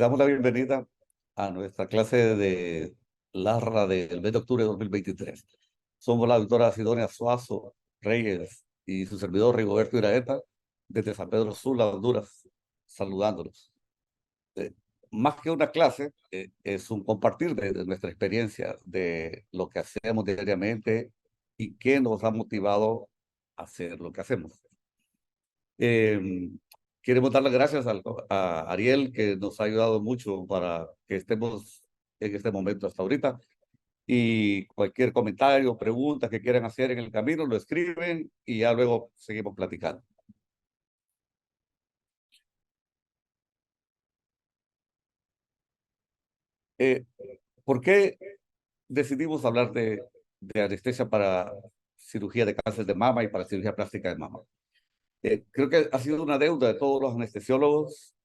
damos la bienvenida a nuestra clase de LARRA del mes de octubre de 2023. Somos la doctora Sidonia Suazo Reyes y su servidor Rigoberto Iraeta desde San Pedro Sula, Honduras, saludándolos. Eh, Más que una clase, es un compartir de nuestra experiencia, de lo que hacemos diariamente y qué nos ha motivado a hacer lo que hacemos. Eh, Queremos dar las gracias a Ariel, que nos ha ayudado mucho para que estemos en este momento hasta ahorita. Y cualquier comentario, pregunta que quieran hacer en el camino, lo escriben y ya luego seguimos platicando. Eh, ¿Por qué decidimos hablar de anestesia para cirugía de cáncer de mama y para cirugía plástica de mama? Creo que ha sido una deuda de todos los anestesiólogos,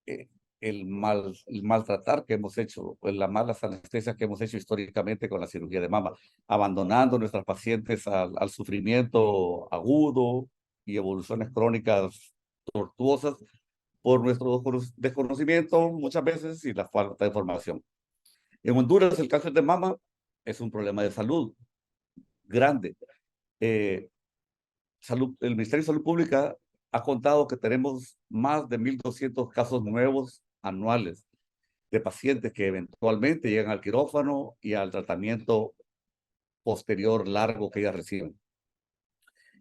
eh, el maltratar que hemos hecho, pues las malas anestesias que hemos hecho históricamente con la cirugía de mama, abandonando a nuestras pacientes al sufrimiento agudo y evoluciones crónicas tortuosas por nuestro desconocimiento muchas veces y la falta de formación. En Honduras el cáncer de mama es un problema de salud grande. Eh, el Ministerio de Salud Pública ha contado que tenemos más de 1.200 casos nuevos anuales de pacientes que eventualmente llegan al quirófano y al tratamiento posterior largo que ellas reciben.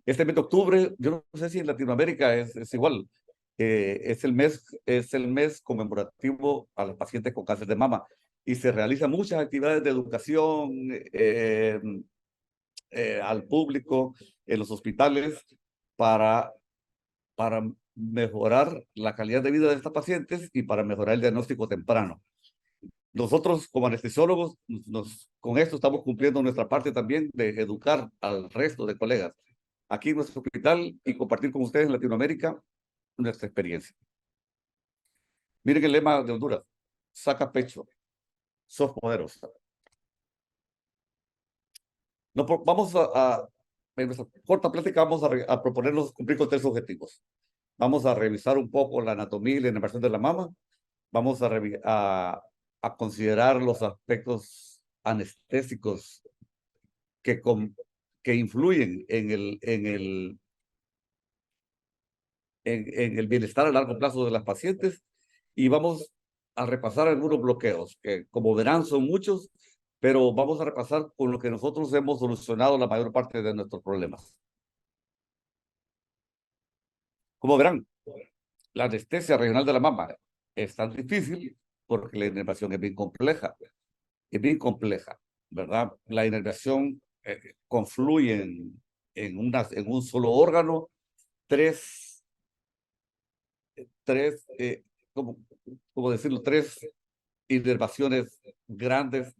Este mes de octubre, yo no sé si en Latinoamérica es igual, es el mes conmemorativo a los pacientes con cáncer de mama y se realizan muchas actividades de educación al público en los hospitales para, para mejorar la calidad de vida de estas pacientes y para mejorar el diagnóstico temprano. Nosotros como anestesiólogos, con esto estamos cumpliendo nuestra parte también de educar al resto de colegas aquí en nuestro hospital y compartir con ustedes en Latinoamérica nuestra experiencia. Miren el lema de Honduras: saca pecho, sos poderosa. No, vamos en nuestra corta plática vamos a proponernos cumplir con tres objetivos. Vamos a revisar un poco la anatomía y la inervación de la mama. Vamos a considerar los aspectos anestésicos que, que influyen en el bienestar a largo plazo de las pacientes y vamos a repasar algunos bloqueos, que como verán son muchos, pero vamos a repasar con lo que nosotros hemos solucionado la mayor parte de nuestros problemas. Como verán, la anestesia regional de la mama es tan difícil porque la inervación es bien compleja, ¿verdad? La inervación confluye en un solo órgano tres, tres ¿cómo, cómo decirlo? Tres inervaciones grandes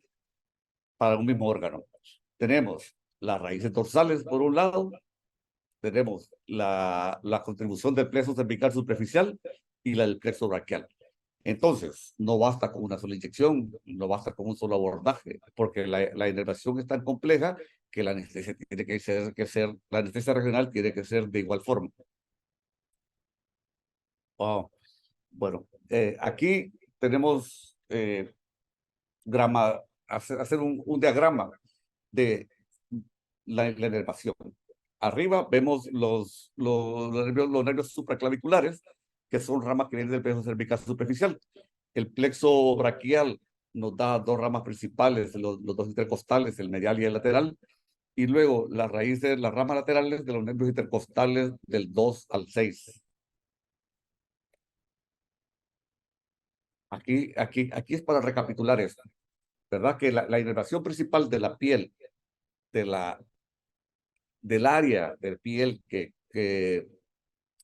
para un mismo órgano. Tenemos las raíces dorsales por un lado, tenemos la contribución del plexo cervical superficial y la del plexo braquial. Entonces, no basta con una sola inyección, no basta con un solo abordaje, porque la inervación es tan compleja que la anestesia tiene la anestesia regional tiene que ser de igual forma. Oh, bueno, aquí tenemos hacer un diagrama de la inervación. Arriba vemos los nervios supraclaviculares, que son ramas que vienen del plexo cervical superficial. El plexo braquial nos da dos ramas principales, los dos intercostales, el medial y el lateral, y luego las raíces, las ramas laterales de los nervios intercostales del 2 al 6. Aquí es para recapitular esto, ¿verdad? Que la inervación principal de la piel, de del área de piel que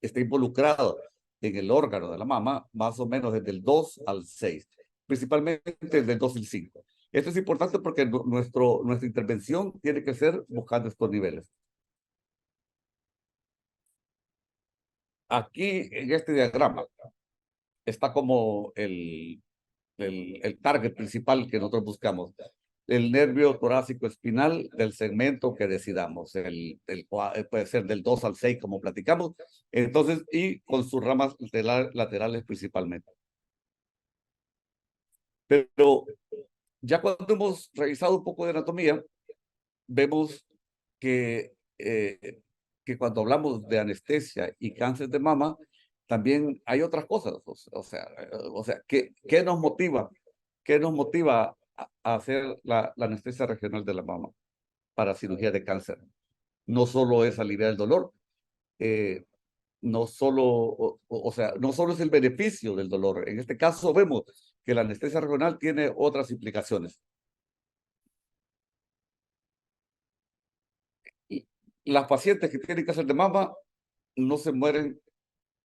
está involucrado en el órgano de la mama, más o menos desde el 2 al 6, principalmente desde el 2 al 5. Esto es importante porque nuestra intervención tiene que ser buscando estos niveles. Aquí en este diagrama está como el target principal que nosotros buscamos. El nervio torácico espinal del segmento que decidamos, puede ser del 2 al 6 como platicamos, entonces, y con sus ramas laterales principalmente. Pero ya cuando hemos revisado un poco de anatomía, vemos que, eh, que cuando hablamos de anestesia y cáncer de mama, también hay otras cosas. ¿Qué nos motiva? ¿Qué nos motiva a hacer la anestesia regional de la mama para cirugía de cáncer? No solo es aliviar el dolor, eh, no solo, no solo es el beneficio del dolor. En este caso vemos que la anestesia regional tiene otras implicaciones. Y las pacientes que tienen cáncer de mama no se mueren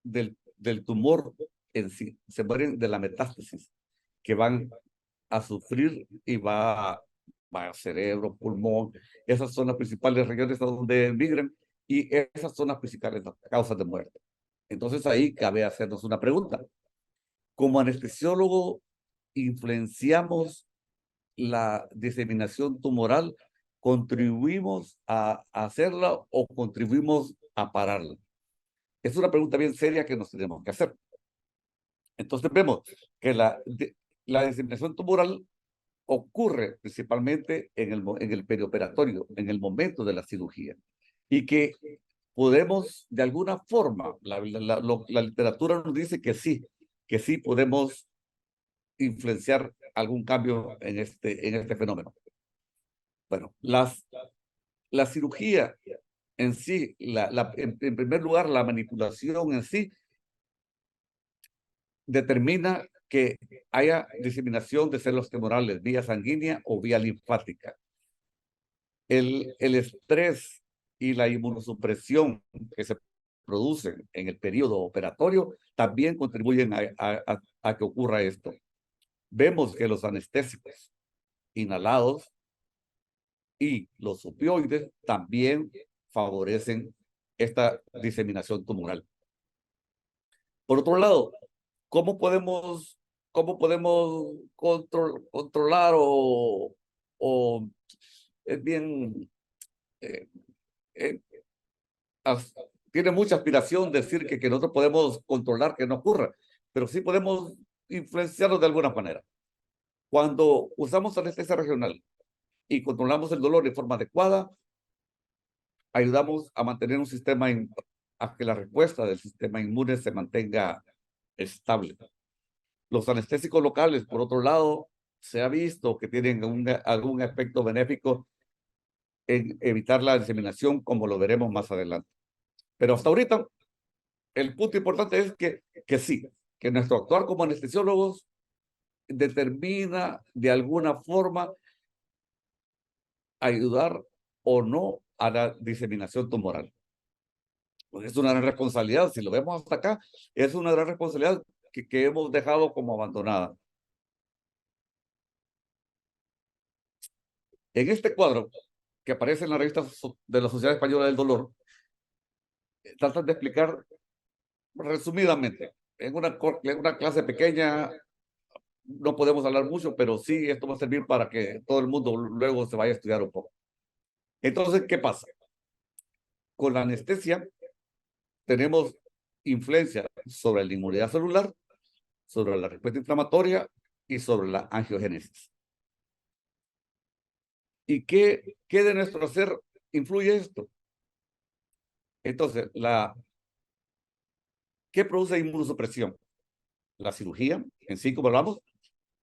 del tumor en sí, se mueren de la metástasis que van a sufrir y va a cerebro, pulmón. Esas son las principales regiones a donde migran y esas son las principales causas de muerte. Entonces ahí cabe hacernos una pregunta. Como anestesiólogo, influenciamos la diseminación tumoral, contribuimos a hacerla o contribuimos a pararla. Es una pregunta bien seria que nos tenemos que hacer. Entonces vemos que la diseminación tumoral ocurre principalmente en el perioperatorio, en el momento de la cirugía, y que podemos de alguna forma, la literatura nos dice que sí podemos influenciar algún cambio en este fenómeno. Bueno, la cirugía en sí, en primer lugar, la manipulación en sí determina que haya diseminación de células tumorales vía sanguínea o vía linfática. El estrés y la inmunosupresión que se producen en el periodo operatorio también contribuyen a que ocurra esto. Vemos que los anestésicos inhalados y los opioides también favorecen esta diseminación tumoral. Por otro lado, ¿cómo podemos, cómo podemos controlar o es bien, eh, eh, as- tiene mucha aspiración decir que nosotros podemos controlar que no ocurra, pero sí podemos influenciarlo de alguna manera. Cuando usamos anestesia regional y controlamos el dolor de forma adecuada, ayudamos a mantener un sistema, a que la respuesta del sistema inmune se mantenga estable. Los anestésicos locales, por otro lado, se ha visto que tienen algún efecto benéfico en evitar la diseminación, como lo veremos más adelante. Pero hasta ahorita, el punto importante es que sí, que nuestro actuar como anestesiólogos determina de alguna forma ayudar o no a la diseminación tumoral. Pues es una gran responsabilidad, si lo vemos hasta acá, es una gran responsabilidad que hemos dejado como abandonada. En este cuadro que aparece en la revista de la Sociedad Española del Dolor, tratan de explicar resumidamente, en una clase pequeña no podemos hablar mucho, pero sí esto va a servir para que todo el mundo luego se vaya a estudiar un poco. Entonces, ¿qué pasa? Con la anestesia tenemos influencia sobre la inmunidad celular, sobre la respuesta inflamatoria y sobre la angiogénesis. ¿Y qué de nuestro hacer influye esto? Entonces, ¿qué produce inmunosupresión? La cirugía, en sí, como hablamos,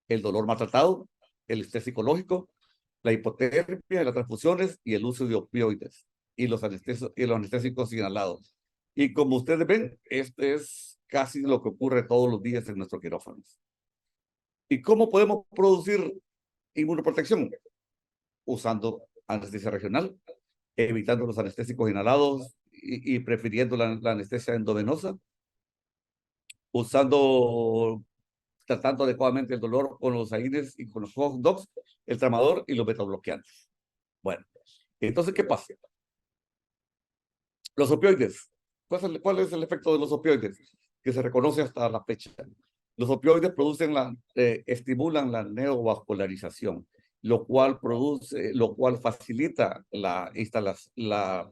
el dolor maltratado, el estrés psicológico, la hipotermia, las transfusiones y el uso de opioides y los anestésicos inhalados. Y como ustedes ven, esto es casi lo que ocurre todos los días en nuestros quirófanos. ¿Y cómo podemos producir inmunoprotección? Usando anestesia regional, evitando los anestésicos inhalados y prefiriendo la anestesia endovenosa, usando, tratando adecuadamente el dolor con los AINES y con los hot dogs, el tramador y los betabloqueantes. Bueno, entonces, ¿qué pasa? Los opioides. ¿Cuál es el efecto de los opioides? Que se reconoce hasta la fecha. Los opioides estimulan la neovascularización, lo cual facilita la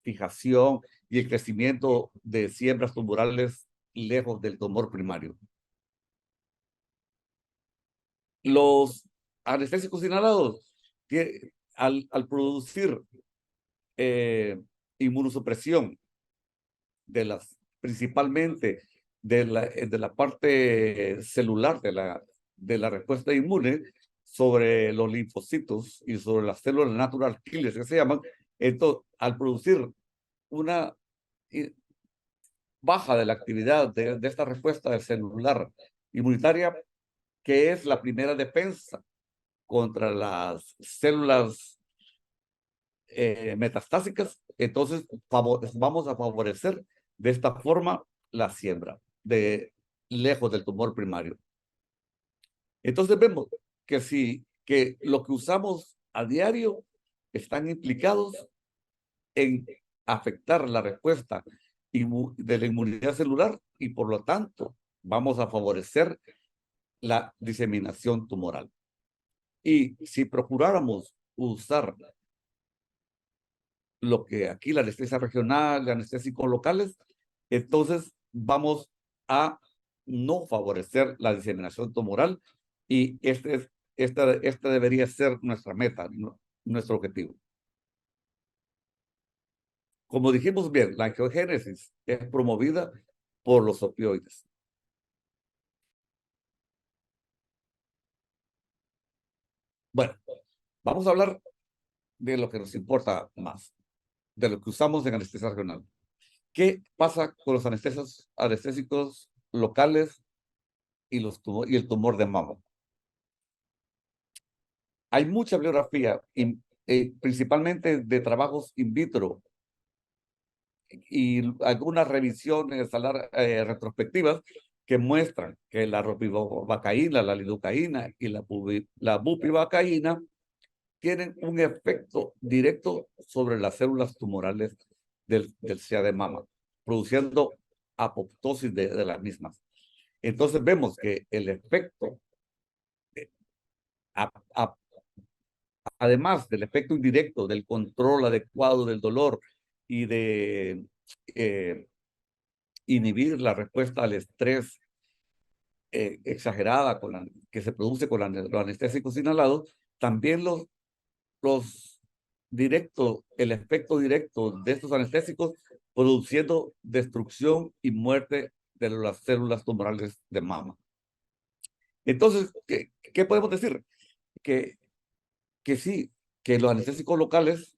fijación y el crecimiento de siembras tumorales lejos del tumor primario. Los anestésicos inhalados, al producir inmunosupresión principalmente de la parte celular de la respuesta inmune sobre los linfocitos y sobre las células natural killers que se llaman, entonces, al producir una baja de la actividad de esta respuesta celular inmunitaria, que es la primera defensa contra las células metastásicas, entonces vamos a favorecer de esta forma la siembra de lejos del tumor primario. Entonces vemos que que lo que usamos a diario están implicados en afectar la respuesta de la inmunidad celular y por lo tanto vamos a favorecer la diseminación tumoral. Y si procuráramos usar lo que aquí la anestesia regional, la anestésicos locales, entonces vamos a no favorecer la diseminación tumoral y esta debería ser nuestra meta, nuestro objetivo. Como dijimos bien, la angiogénesis es promovida por los opioides. Bueno, vamos a hablar de lo que nos importa más, de lo que usamos en anestesia regional. ¿Qué pasa con los anestésicos locales y el tumor de mama? Hay mucha bibliografía, principalmente de trabajos in vitro y algunas revisiones retrospectivas que muestran que la ropivacaína, la lidocaína y la bupivacaína tienen un efecto directo sobre las células tumorales del SEA de mama, produciendo apoptosis de las mismas. Entonces vemos que el efecto, a, a, además del efecto indirecto del control adecuado del dolor y de eh, inhibir la respuesta al estrés exagerada que se produce con los anestésicos inhalados, también los el efecto directo de estos anestésicos produciendo destrucción y muerte de las células tumorales de mama. Entonces, ¿qué podemos decir? Que sí, que los anestésicos locales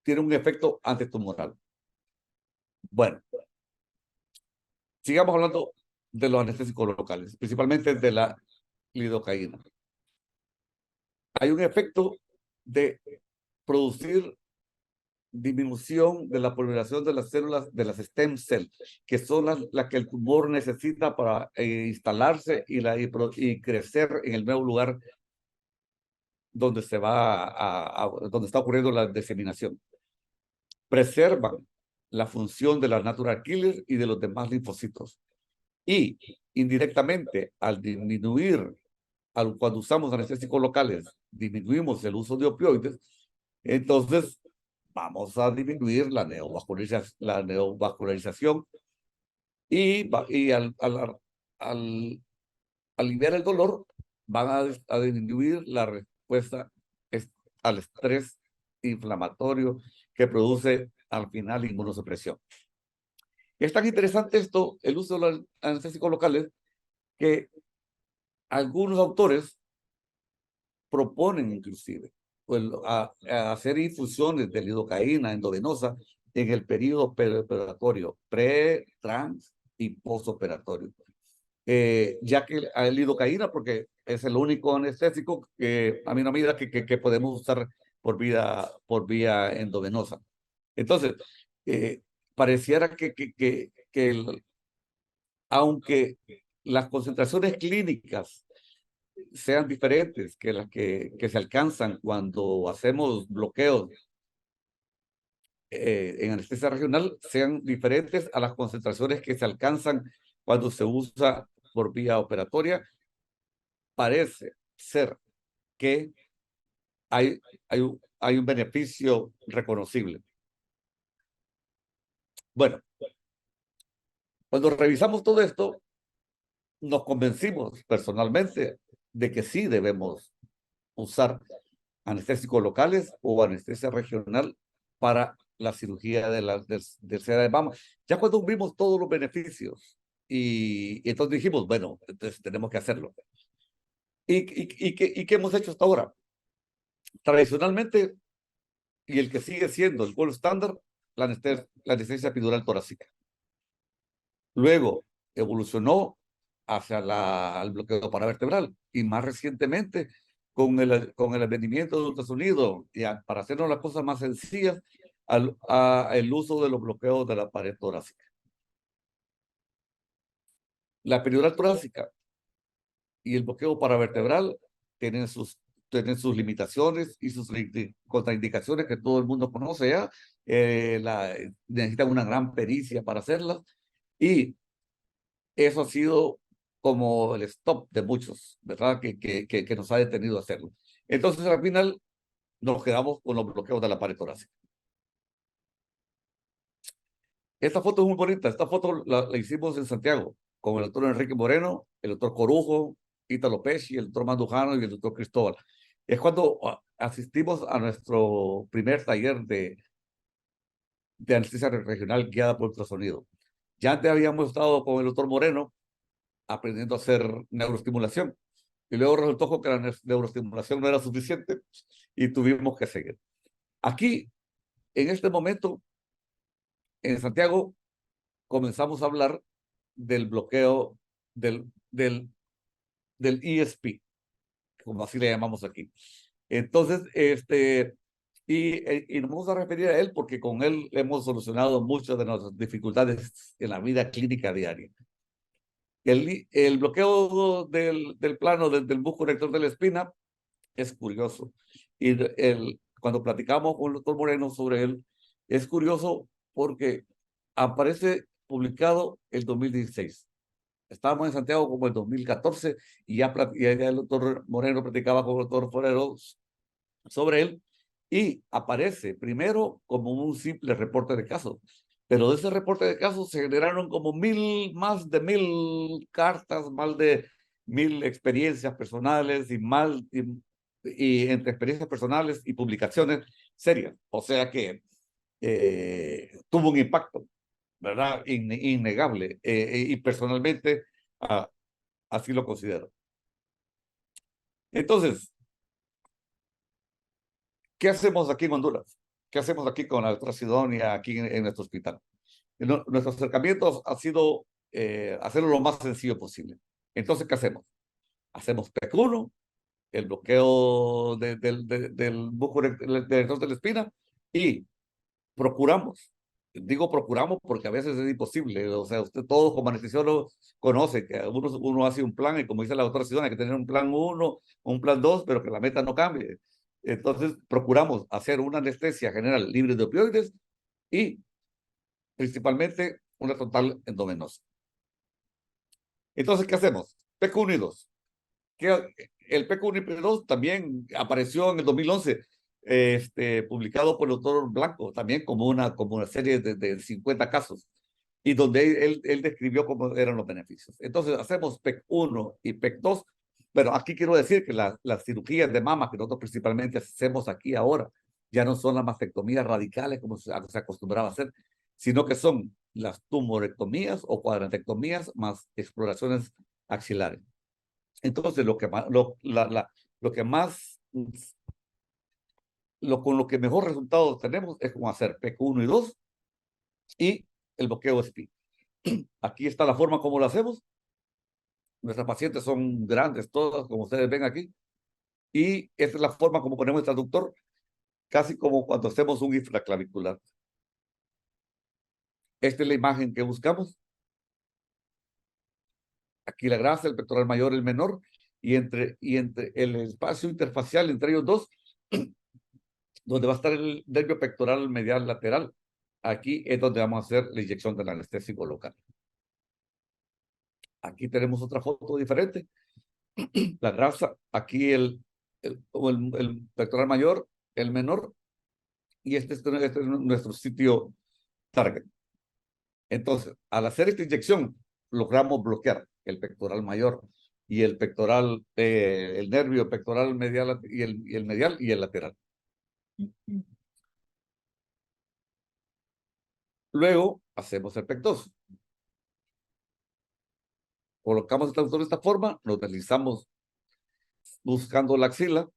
tienen un efecto antitumoral. Bueno, sigamos hablando de los anestésicos locales, principalmente de la lidocaína. Hay un efecto de producir disminución de la proliferación de las células de las stem cells, que son las que el tumor necesita para instalarse y crecer en el nuevo lugar donde donde está ocurriendo la diseminación. Preservan la función de las natural killers y de los demás linfocitos. Y indirectamente, al disminuir, cuando usamos anestésicos locales, disminuimos el uso de opioides, entonces vamos a disminuir la neovascularización y al aliviar el dolor, van a disminuir la respuesta al estrés inflamatorio que produce al final inmunosupresión. Es tan interesante esto, el uso de los anestésicos locales, que algunos autores proponen inclusive pues, a hacer infusiones de lidocaína endovenosa en el periodo preoperatorio, pre, trans y postoperatorio. Ya que hay lidocaína, porque es el único anestésico aminomida que podemos usar por vía endovenosa. Entonces, pareciera aunque las concentraciones clínicas sean diferentes que las que se alcanzan cuando hacemos bloqueos en anestesia regional, sean diferentes a las concentraciones que se alcanzan cuando se usa por vía operatoria, parece ser que hay un beneficio reconocible. Bueno, cuando revisamos todo esto, nos convencimos personalmente de que sí debemos usar anestésicos locales o anestesia regional para la cirugía del SEDA de mama. Ya cuando vimos todos los beneficios y entonces dijimos, bueno, entonces tenemos que hacerlo. ¿Y qué hemos hecho hasta ahora? Tradicionalmente, y el que sigue siendo el gold estándar, la anestesia epidural torácica. Luego evolucionó hacia el bloqueo paravertebral y más recientemente con el advenimiento del ultrasonido y para hacernos las cosas más sencillas, el uso de los bloqueos de la pared torácica. La epidural torácica y el bloqueo paravertebral tienen sus limitaciones y sus contraindicaciones que todo el mundo conoce ya. Necesitan una gran pericia para hacerlas y eso ha sido como el stop de muchos, ¿verdad? Que nos ha detenido a hacerlo. Entonces, al final, nos quedamos con los bloqueos de la pared torácica. Esta foto es muy bonita. Esta foto la hicimos en Santiago con el doctor Enrique Moreno, el doctor Corujo, Ítalo Pesci, el doctor Mandujano y el doctor Cristóbal. Es cuando asistimos a nuestro primer taller de anestesia regional guiada por ultrasonido. Ya antes habíamos estado con el doctor Moreno aprendiendo a hacer neuroestimulación. Y luego resultó que la neuroestimulación no era suficiente y tuvimos que seguir. Aquí, en este momento, en Santiago, comenzamos a hablar del bloqueo del ESP, como así le llamamos aquí. Entonces, y nos vamos a referir a él porque con él hemos solucionado muchas de nuestras dificultades en la vida clínica diaria. El bloqueo del plano del busco rector de la espina es curioso. Y cuando platicamos con el doctor Moreno sobre él, es curioso porque aparece publicado el 2016. Estábamos en Santiago como el 2014 y ya el doctor Moreno platicaba con el doctor Forero sobre él y aparece primero como un simple reporte de casos. Pero de ese reporte de casos se generaron como más de 1000 cartas, más de 1000 experiencias personales y entre experiencias personales y publicaciones serias. O sea que tuvo un impacto, ¿verdad? Innegable. Y personalmente así lo considero. Entonces, ¿qué hacemos aquí en Honduras? ¿Qué hacemos aquí con la doctora Sidonia, aquí en nuestro hospital? Nuestro acercamiento ha sido hacerlo lo más sencillo posible. Entonces, ¿qué hacemos? Hacemos PEC1, el bloqueo del buco erector de la espina y procuramos. Digo procuramos porque a veces es imposible. O sea, usted todos como anestesiólogo conoce que uno hace un plan y como dice la doctora Sidona, hay que tener un plan 1, un plan 2, pero que la meta no cambie. Entonces, procuramos hacer una anestesia general libre de opioides y principalmente una total endovenosa. Entonces, ¿qué hacemos? PQ1 y 2. El PQ1 y 2 también apareció en el 2011, publicado por el doctor Blanco, también como una serie de 50 casos, y donde él describió cómo eran los beneficios. Entonces, hacemos PEC1 y PEC2, pero aquí quiero decir que las cirugías de mama que nosotros principalmente hacemos aquí ahora, ya no son las mastectomías radicales como se acostumbraba a hacer, sino que son las tumorectomías o cuadrantectomías más exploraciones axilares. Entonces, lo que más, con lo que mejor resultado tenemos es con hacer PEC1 y 2 y el bloqueo SPI. Aquí está la forma como lo hacemos. Nuestras pacientes son grandes todas, como ustedes ven aquí. Y esta es la forma como ponemos el traductor, casi como cuando hacemos un infraclavicular. Esta es la imagen que buscamos. Aquí la grasa, el pectoral mayor, el menor, y entre el espacio interfacial entre ellos dos, donde va a estar el nervio pectoral medial lateral. Aquí es donde vamos a hacer la inyección del anestésico local. Aquí tenemos otra foto diferente. La grasa, aquí el pectoral mayor, el menor, y este es nuestro sitio target. Entonces, al hacer esta inyección, logramos bloquear el pectoral mayor y el pectoral, el nervio pectoral medial y el medial y el lateral. Luego hacemos el pectoso. Colocamos el traductor de esta forma, lo deslizamos buscando la axila.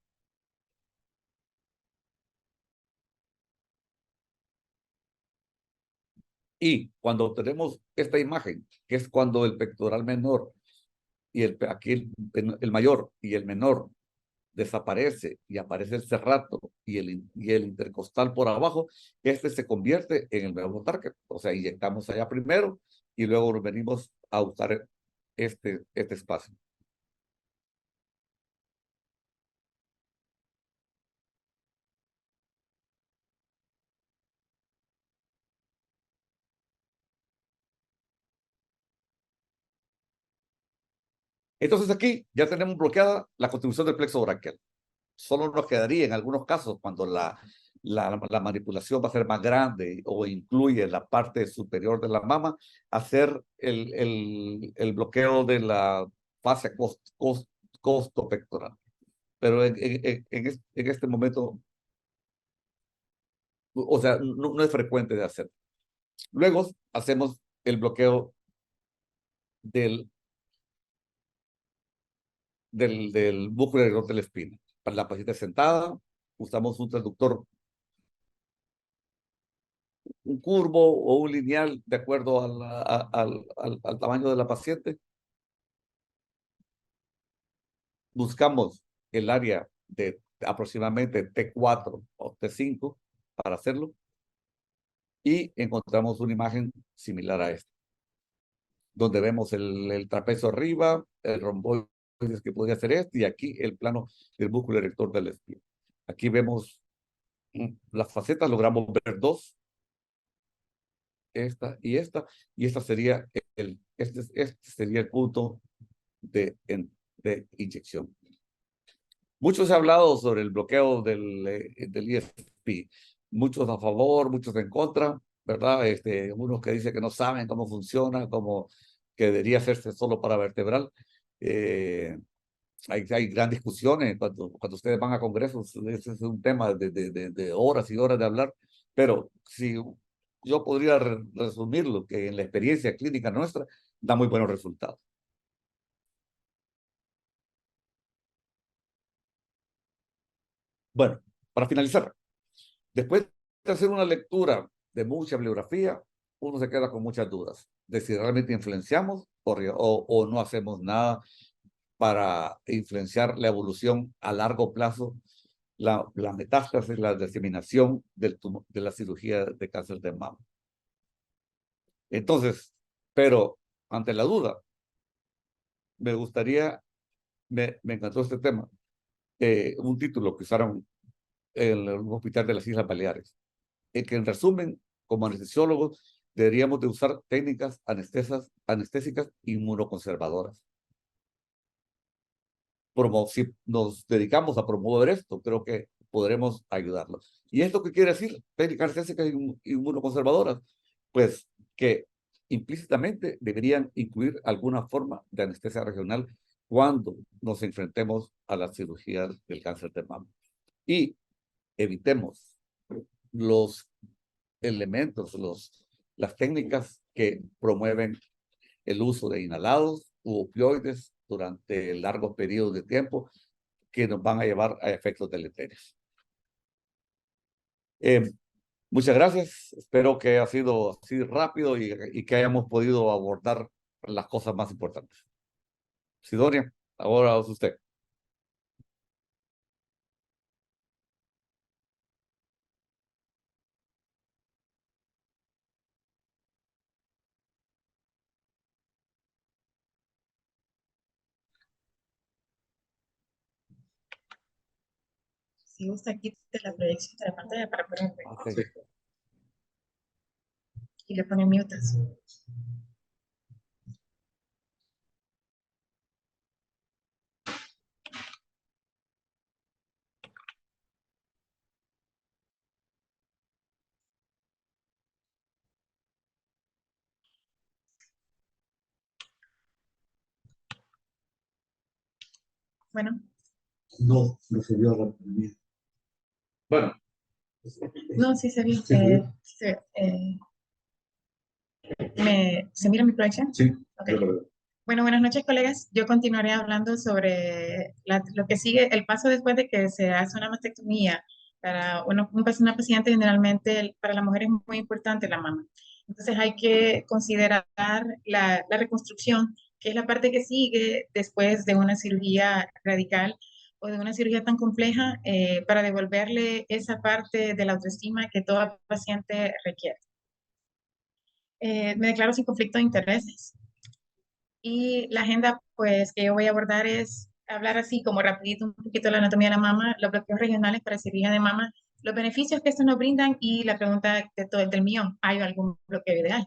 Y cuando tenemos esta imagen, que es cuando el pectoral menor y aquí el mayor y el menor desaparece y aparece el serrato y el intercostal por abajo, este se convierte en el nuevo target. O sea, inyectamos allá primero y luego venimos a usar este espacio. Entonces aquí ya tenemos bloqueada la contribución del plexo braquial. Solo nos quedaría en algunos casos cuando la manipulación va a ser más grande o incluye la parte superior de la mama, hacer el bloqueo de la fascia costopectoral. Pero en este momento, o sea, no es frecuente de hacer. Luego hacemos el bloqueo del, del músculo alrededor de la espina. Para la paciente sentada, usamos un traductor, un curvo o un lineal de acuerdo al tamaño de la paciente. Buscamos el área de aproximadamente T4 o T5 para hacerlo y encontramos una imagen similar a esta, donde vemos el trapecio arriba, el romboides que podría ser este y aquí el plano del músculo erector del espino. Aquí vemos las facetas, logramos ver dos, y esta sería este sería el punto de inyección. Mucho se ha hablado sobre el bloqueo del ISP, muchos a favor, muchos en contra, ¿verdad? Unos que dicen que no saben cómo funciona, como que debería hacerse solo para vertebral. Eh, hay gran discusiones cuando ustedes van a congresos, ese es un tema de horas y horas de hablar, pero si yo podría resumirlo, que en la experiencia clínica nuestra da muy buenos resultados. Bueno, para finalizar, después de hacer una lectura de mucha bibliografía, uno se queda con muchas dudas de si realmente influenciamos o no hacemos nada para influenciar la evolución a largo plazo, la metástasis, la diseminación de la cirugía de cáncer de mama. Entonces, pero ante la duda, me gustaría, me encantó este tema, un título que usaron en el Hospital de las Islas Baleares, en que en resumen, como anestesiólogos, deberíamos de usar técnicas anestésicas inmunoconservadoras. Si nos dedicamos a promover esto, creo que podremos ayudarlos. ¿Y esto qué quiere decir? Técnicas anestésica inmunoconservadoras. Pues que implícitamente deberían incluir alguna forma de anestesia regional cuando nos enfrentemos a la cirugía del cáncer de mama. Y evitemos los elementos, las técnicas que promueven el uso de inhalados u opioides durante largos periodos de tiempo que nos van a llevar a efectos deleterios. Eh, muchas gracias. Espero que haya sido así rápido y que hayamos podido abordar las cosas más importantes. Sidonia, ahora es usted. Si gusta, quite la proyección de la pantalla para poner Okay. y le pone mute. Bueno, No, no se vio la pandemia. Bueno, no, sí se vio. ¿sí se vio? ¿Se mira mi proyección? Sí, Ok. yo lo veo. Bueno, buenas noches, colegas. Yo continuaré hablando sobre lo que sigue, el paso después de que se hace una mastectomía. Para una paciente, generalmente para la mujer es muy importante la mama. Entonces hay que considerar la reconstrucción, que es la parte que sigue después de una cirugía radical o de una cirugía tan compleja, para devolverle esa parte de la autoestima que toda paciente requiere. Me declaro sin conflicto de intereses. Y la agenda, pues, que yo voy a abordar es hablar así como rapidito un poquito de la anatomía de la mama, los bloqueos regionales para cirugía de mama, los beneficios que estos nos brindan y la pregunta de todo el del millón, ¿hay algún bloqueo ideal?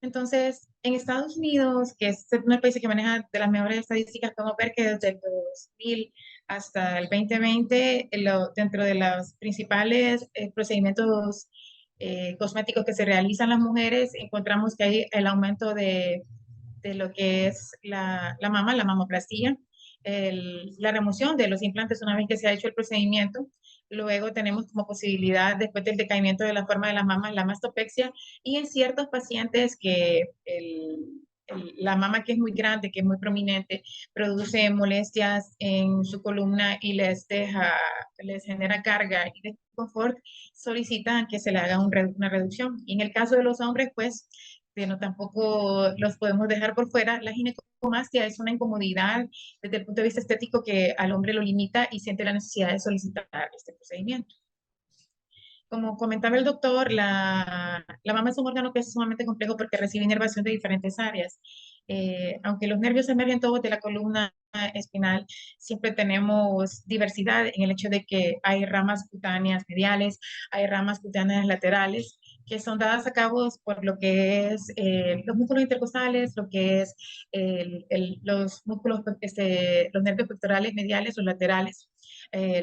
Entonces, en Estados Unidos, que es el país que maneja de las mejores estadísticas, podemos ver que desde el 2000 hasta el 2020, dentro de los principales procedimientos cosméticos que se realizan las mujeres, encontramos que hay el aumento de lo que es la mama, la mamoplastía, la remoción de los implantes una vez que se ha hecho el procedimiento. Luego tenemos como posibilidad, después del decaimiento de la forma de la mama, la mastopexia, y en ciertos pacientes que la mama que es muy grande, que es muy prominente, produce molestias en su columna y les genera carga y desconfort, solicitan que se le haga una reducción. Y en el caso de los hombres, pues no, tampoco los podemos dejar por fuera. La ginecomastia es una incomodidad desde el punto de vista estético que al hombre lo limita y siente la necesidad de solicitar este procedimiento. Como comentaba el doctor, la mama es un órgano que es sumamente complejo porque recibe inervación de diferentes áreas. Aunque los nervios emergen todos de la columna espinal, siempre tenemos diversidad en el hecho de que hay ramas cutáneas mediales, hay ramas cutáneas laterales, que son dadas a cabo por lo que es los músculos intercostales, lo que es los músculos, los nervios pectorales mediales o laterales,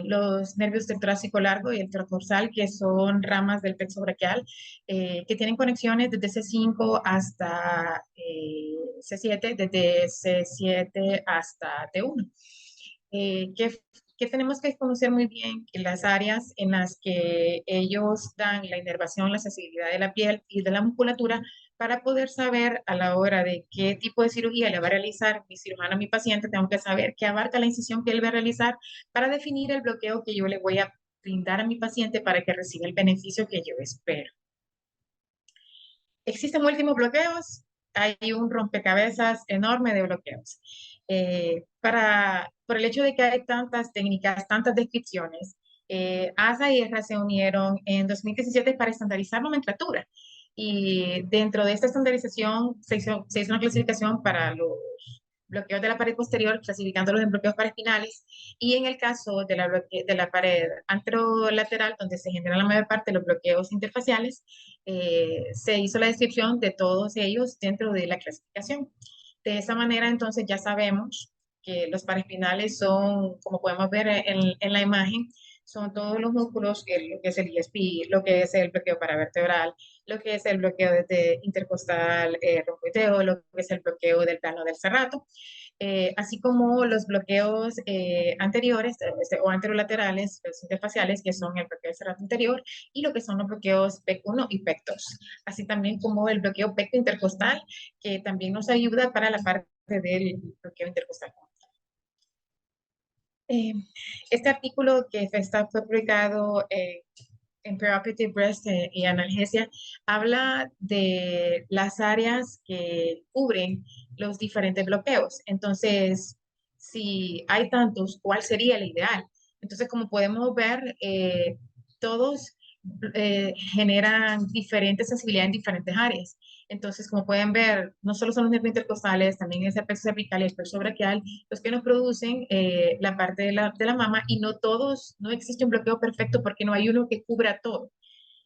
los nervios del torácico largo y el transdorsal, que son ramas del plexo braquial, que tienen conexiones desde C5 hasta C7, desde C7 hasta T1. Que tenemos que conocer muy bien que las áreas en las que ellos dan la inervación, la sensibilidad de la piel y de la musculatura para poder saber a la hora de qué tipo de cirugía le va a realizar mi cirujano a mi paciente, tengo que saber qué abarca la incisión que él va a realizar para definir el bloqueo que yo le voy a brindar a mi paciente para que reciba el beneficio que yo espero. Existen múltiples bloqueos, hay un rompecabezas enorme de bloqueos. Por el hecho de que hay tantas técnicas, tantas descripciones, ASA y ERRA se unieron en 2017 para estandarizar nomenclatura. Y dentro de esta estandarización se hizo una clasificación para los bloqueos de la pared posterior, clasificándolos en bloqueos paraespinales, y en el caso de la pared anterolateral, donde se generan la mayor parte de los bloqueos interfaciales, se hizo la descripción de todos ellos dentro de la clasificación. De esa manera, entonces, ya sabemos que los paraespinales son, como podemos ver en la imagen, son todos los músculos, lo que es el ISP, lo que es el bloqueo paravertebral, lo que es el bloqueo desde intercostal romboideo, lo que es el bloqueo del plano del serrato, así como los bloqueos anteriores o anterolaterales, los interfaciales, que son el bloqueo del serrato anterior, y lo que son los bloqueos PEC1 y PEC2, así también como el bloqueo PEC intercostal, que también nos ayuda para la parte del bloqueo intercostal. Este artículo que fue publicado en Perioperative Breast y Analgesia habla de las áreas que cubren los diferentes bloqueos. Entonces, si hay tantos, ¿cuál sería el ideal? Entonces, como podemos ver, todos generan diferente sensibilidad en diferentes áreas. Entonces, como pueden ver, no solo son los nervios intercostales, también es el plexo cervical y el plexo braquial los que nos producen la parte de la mama, y no todos, no existe un bloqueo perfecto porque no hay uno que cubra todo.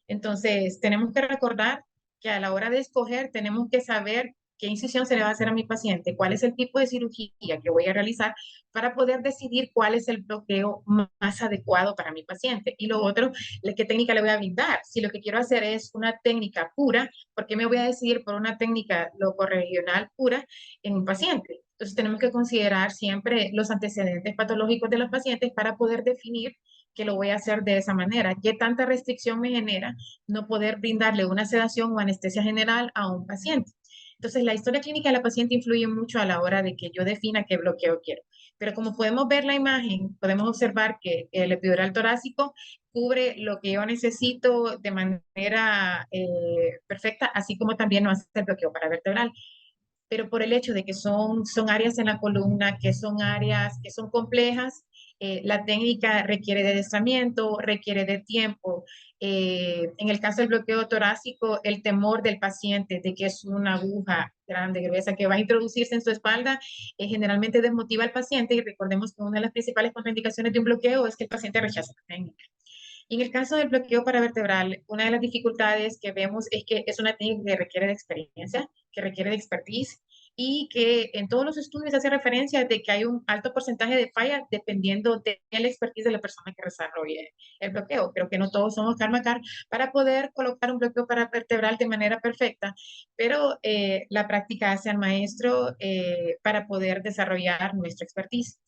Entonces, tenemos que recordar que a la hora de escoger tenemos que saber qué incisión se le va a hacer a mi paciente, cuál es el tipo de cirugía que voy a realizar para poder decidir cuál es el bloqueo más adecuado para mi paciente. Y lo otro, qué técnica le voy a brindar. Si lo que quiero hacer es una técnica pura, ¿por qué me voy a decidir por una técnica locorregional pura en un paciente? Entonces tenemos que considerar siempre los antecedentes patológicos de los pacientes para poder definir que lo voy a hacer de esa manera. ¿Qué tanta restricción me genera no poder brindarle una sedación o anestesia general a un paciente? Entonces, la historia clínica de la paciente influye mucho a la hora de que yo defina qué bloqueo quiero. Pero como podemos ver la imagen, podemos observar que el epidural torácico cubre lo que yo necesito de manera perfecta, así como también no hace el bloqueo paravertebral. Pero por el hecho de que son áreas en la columna, que son áreas que son complejas, la técnica requiere de adiestramiento, requiere de tiempo. En el caso del bloqueo torácico, el temor del paciente de que es una aguja grande, gruesa, que va a introducirse en su espalda, generalmente desmotiva al paciente y recordemos que una de las principales contraindicaciones de un bloqueo es que el paciente rechaza la técnica. Y en el caso del bloqueo paravertebral, una de las dificultades que vemos es que es una técnica que requiere de experiencia, que requiere de expertise y que en todos los estudios hace referencia de que hay un alto porcentaje de falla dependiendo de la expertise de la persona que desarrolle el bloqueo. Creo que no todos somos Karmakar para poder colocar un bloqueo paravertebral de manera perfecta, pero la práctica hace al maestro para poder desarrollar nuestra expertise.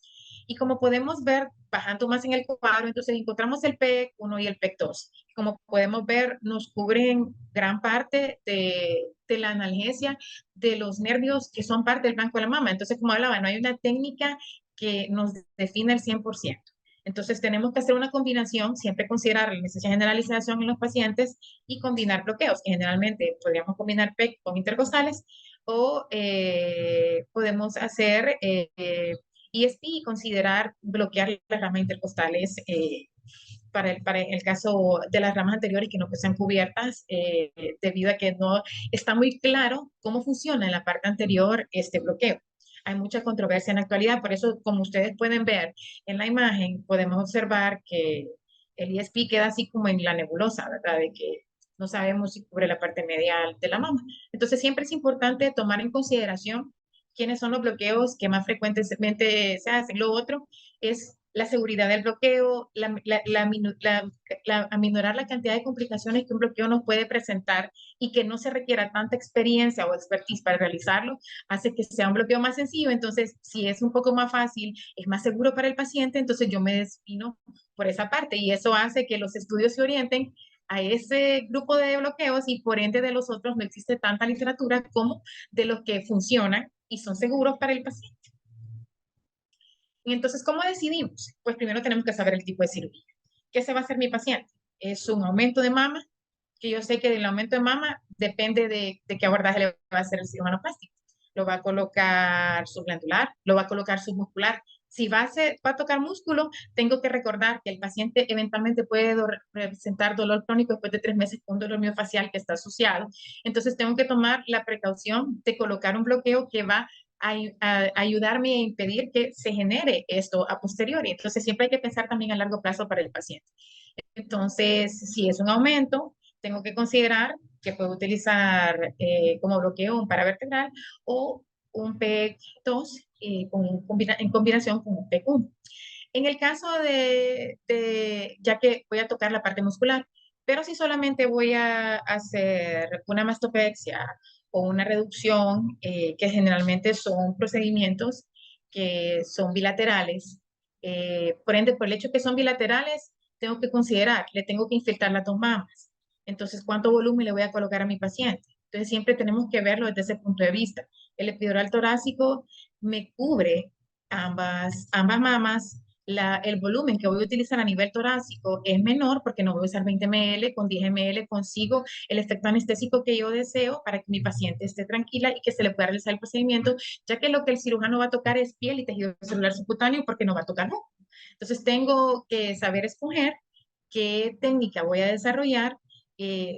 Y como podemos ver, bajando más en el cuadro, entonces encontramos el PEC 1 y el PEC 2. Como podemos ver, nos cubren gran parte de la analgesia de los nervios que son parte del banco de la mama. Entonces, como hablaba, no hay una técnica que nos define el 100%. Entonces, tenemos que hacer una combinación, siempre considerar la necesidad de generalización en los pacientes y combinar bloqueos, que generalmente podríamos combinar PEC con intercostales o podemos hacer ESP y considerar bloquear las ramas intercostales para el caso de las ramas anteriores que no sean cubiertas, debido a que no está muy claro cómo funciona en la parte anterior este bloqueo. Hay mucha controversia en la actualidad, por eso, como ustedes pueden ver en la imagen, podemos observar que el ESP queda así como en la nebulosa, ¿verdad? De que no sabemos si cubre la parte medial de la mama. Entonces, siempre es importante tomar en consideración quiénes son los bloqueos que más frecuentemente se hacen. Lo otro es la seguridad del bloqueo, aminorar la cantidad de complicaciones que un bloqueo nos puede presentar y que no se requiera tanta experiencia o expertise para realizarlo, hace que sea un bloqueo más sencillo. Entonces, si es un poco más fácil, es más seguro para el paciente, entonces yo me defino por esa parte y eso hace que los estudios se orienten a ese grupo de bloqueos y por ende de los otros no existe tanta literatura como de los que funcionan y son seguros para el paciente. Y entonces, ¿cómo decidimos? Pues primero tenemos que saber el tipo de cirugía. ¿Qué se va a hacer mi paciente? ¿Es un aumento de mama? Que yo sé que del aumento de mama depende de qué abordaje le va a hacer el cirujano plástico. ¿Lo va a colocar subglandular? ¿Lo va a colocar submuscular? Si va a tocar músculo, tengo que recordar que el paciente eventualmente puede presentar dolor crónico después de 3 meses con dolor miofacial que está asociado. Entonces tengo que tomar la precaución de colocar un bloqueo que va a ayudarme a impedir que se genere esto a posteriori. Entonces siempre hay que pensar también a largo plazo para el paciente. Entonces, si es un aumento, tengo que considerar que puedo utilizar como bloqueo un paravertebral o un PEC2 en combinación con un PEC1. En el caso ya que voy a tocar la parte muscular, pero si solamente voy a hacer una mastopexia o una reducción, que generalmente son procedimientos que son bilaterales, por ende, por el hecho que son bilaterales, tengo que considerar, le tengo que infiltrar las 2 mamas. Entonces, ¿cuánto volumen le voy a colocar a mi paciente? Entonces, siempre tenemos que verlo desde ese punto de vista. El epidural torácico me cubre ambas mamas. El volumen que voy a utilizar a nivel torácico es menor porque no voy a usar 20 ml, con 10 ml consigo el efecto anestésico que yo deseo para que mi paciente esté tranquila y que se le pueda realizar el procedimiento, ya que lo que el cirujano va a tocar es piel y tejido celular subcutáneo porque no va a tocar músculo. Entonces tengo que saber escoger qué técnica voy a desarrollar,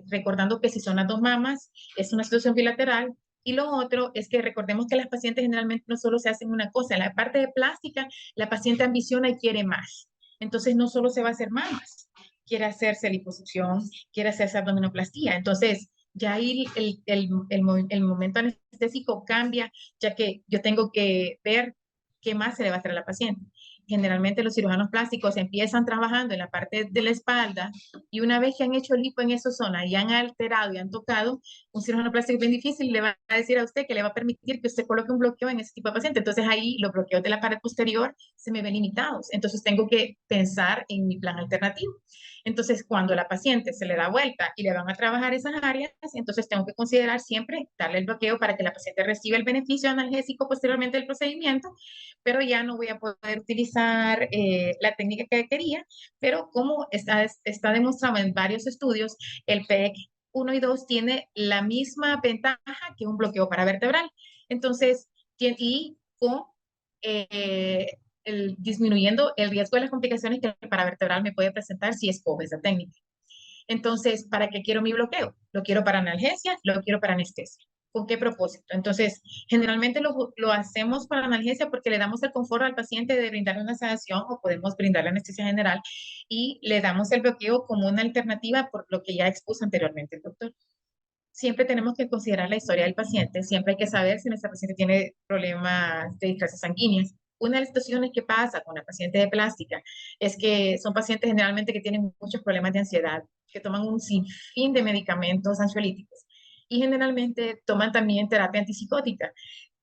recordando que si son las 2 mamas, es una situación bilateral. Y lo otro es que recordemos que las pacientes generalmente no solo se hacen una cosa, en la parte de plástica, la paciente ambiciona y quiere más. Entonces no solo se va a hacer mamas, quiere hacerse liposucción, quiere hacerse abdominoplastía. Entonces ya ahí el momento anestésico cambia, ya que yo tengo que ver qué más se le va a hacer a la paciente. generalmente los cirujanos plásticos empiezan trabajando en la parte de la espalda y una vez que han hecho lipo en esa zona y han alterado y han tocado, un cirujano plástico es bien difícil y le va a decir a usted que le va a permitir que usted coloque un bloqueo en ese tipo de paciente. Entonces ahí los bloqueos de la pared posterior se me ven limitados. Entonces tengo que pensar en mi plan alternativo. Entonces, cuando la paciente se le da vuelta y le van a trabajar esas áreas, entonces tengo que considerar siempre darle el bloqueo para que la paciente reciba el beneficio analgésico posteriormente del procedimiento, pero ya no voy a poder utilizar la técnica que quería, pero como está demostrado en varios estudios, el PEC 1 y 2 tiene la misma ventaja que un bloqueo paravertebral. Entonces, y con eh, disminuyendo el riesgo de las complicaciones que el paravertebral me puede presentar si escojo esa técnica. Entonces, ¿para qué quiero mi bloqueo? Lo quiero para analgesia, lo quiero para anestesia. ¿Con qué propósito? Entonces, generalmente lo hacemos para analgesia porque le damos el confort al paciente de brindarle una sedación o podemos brindarle anestesia general y le damos el bloqueo como una alternativa por lo que ya expuso anteriormente el doctor. Siempre tenemos que considerar la historia del paciente, siempre hay que saber si nuestra paciente tiene problemas de displasia sanguíneas. Una de las situaciones que pasa con la paciente de plástica es que son pacientes generalmente que tienen muchos problemas de ansiedad, que toman un sinfín de medicamentos ansiolíticos y generalmente toman también terapia antipsicótica.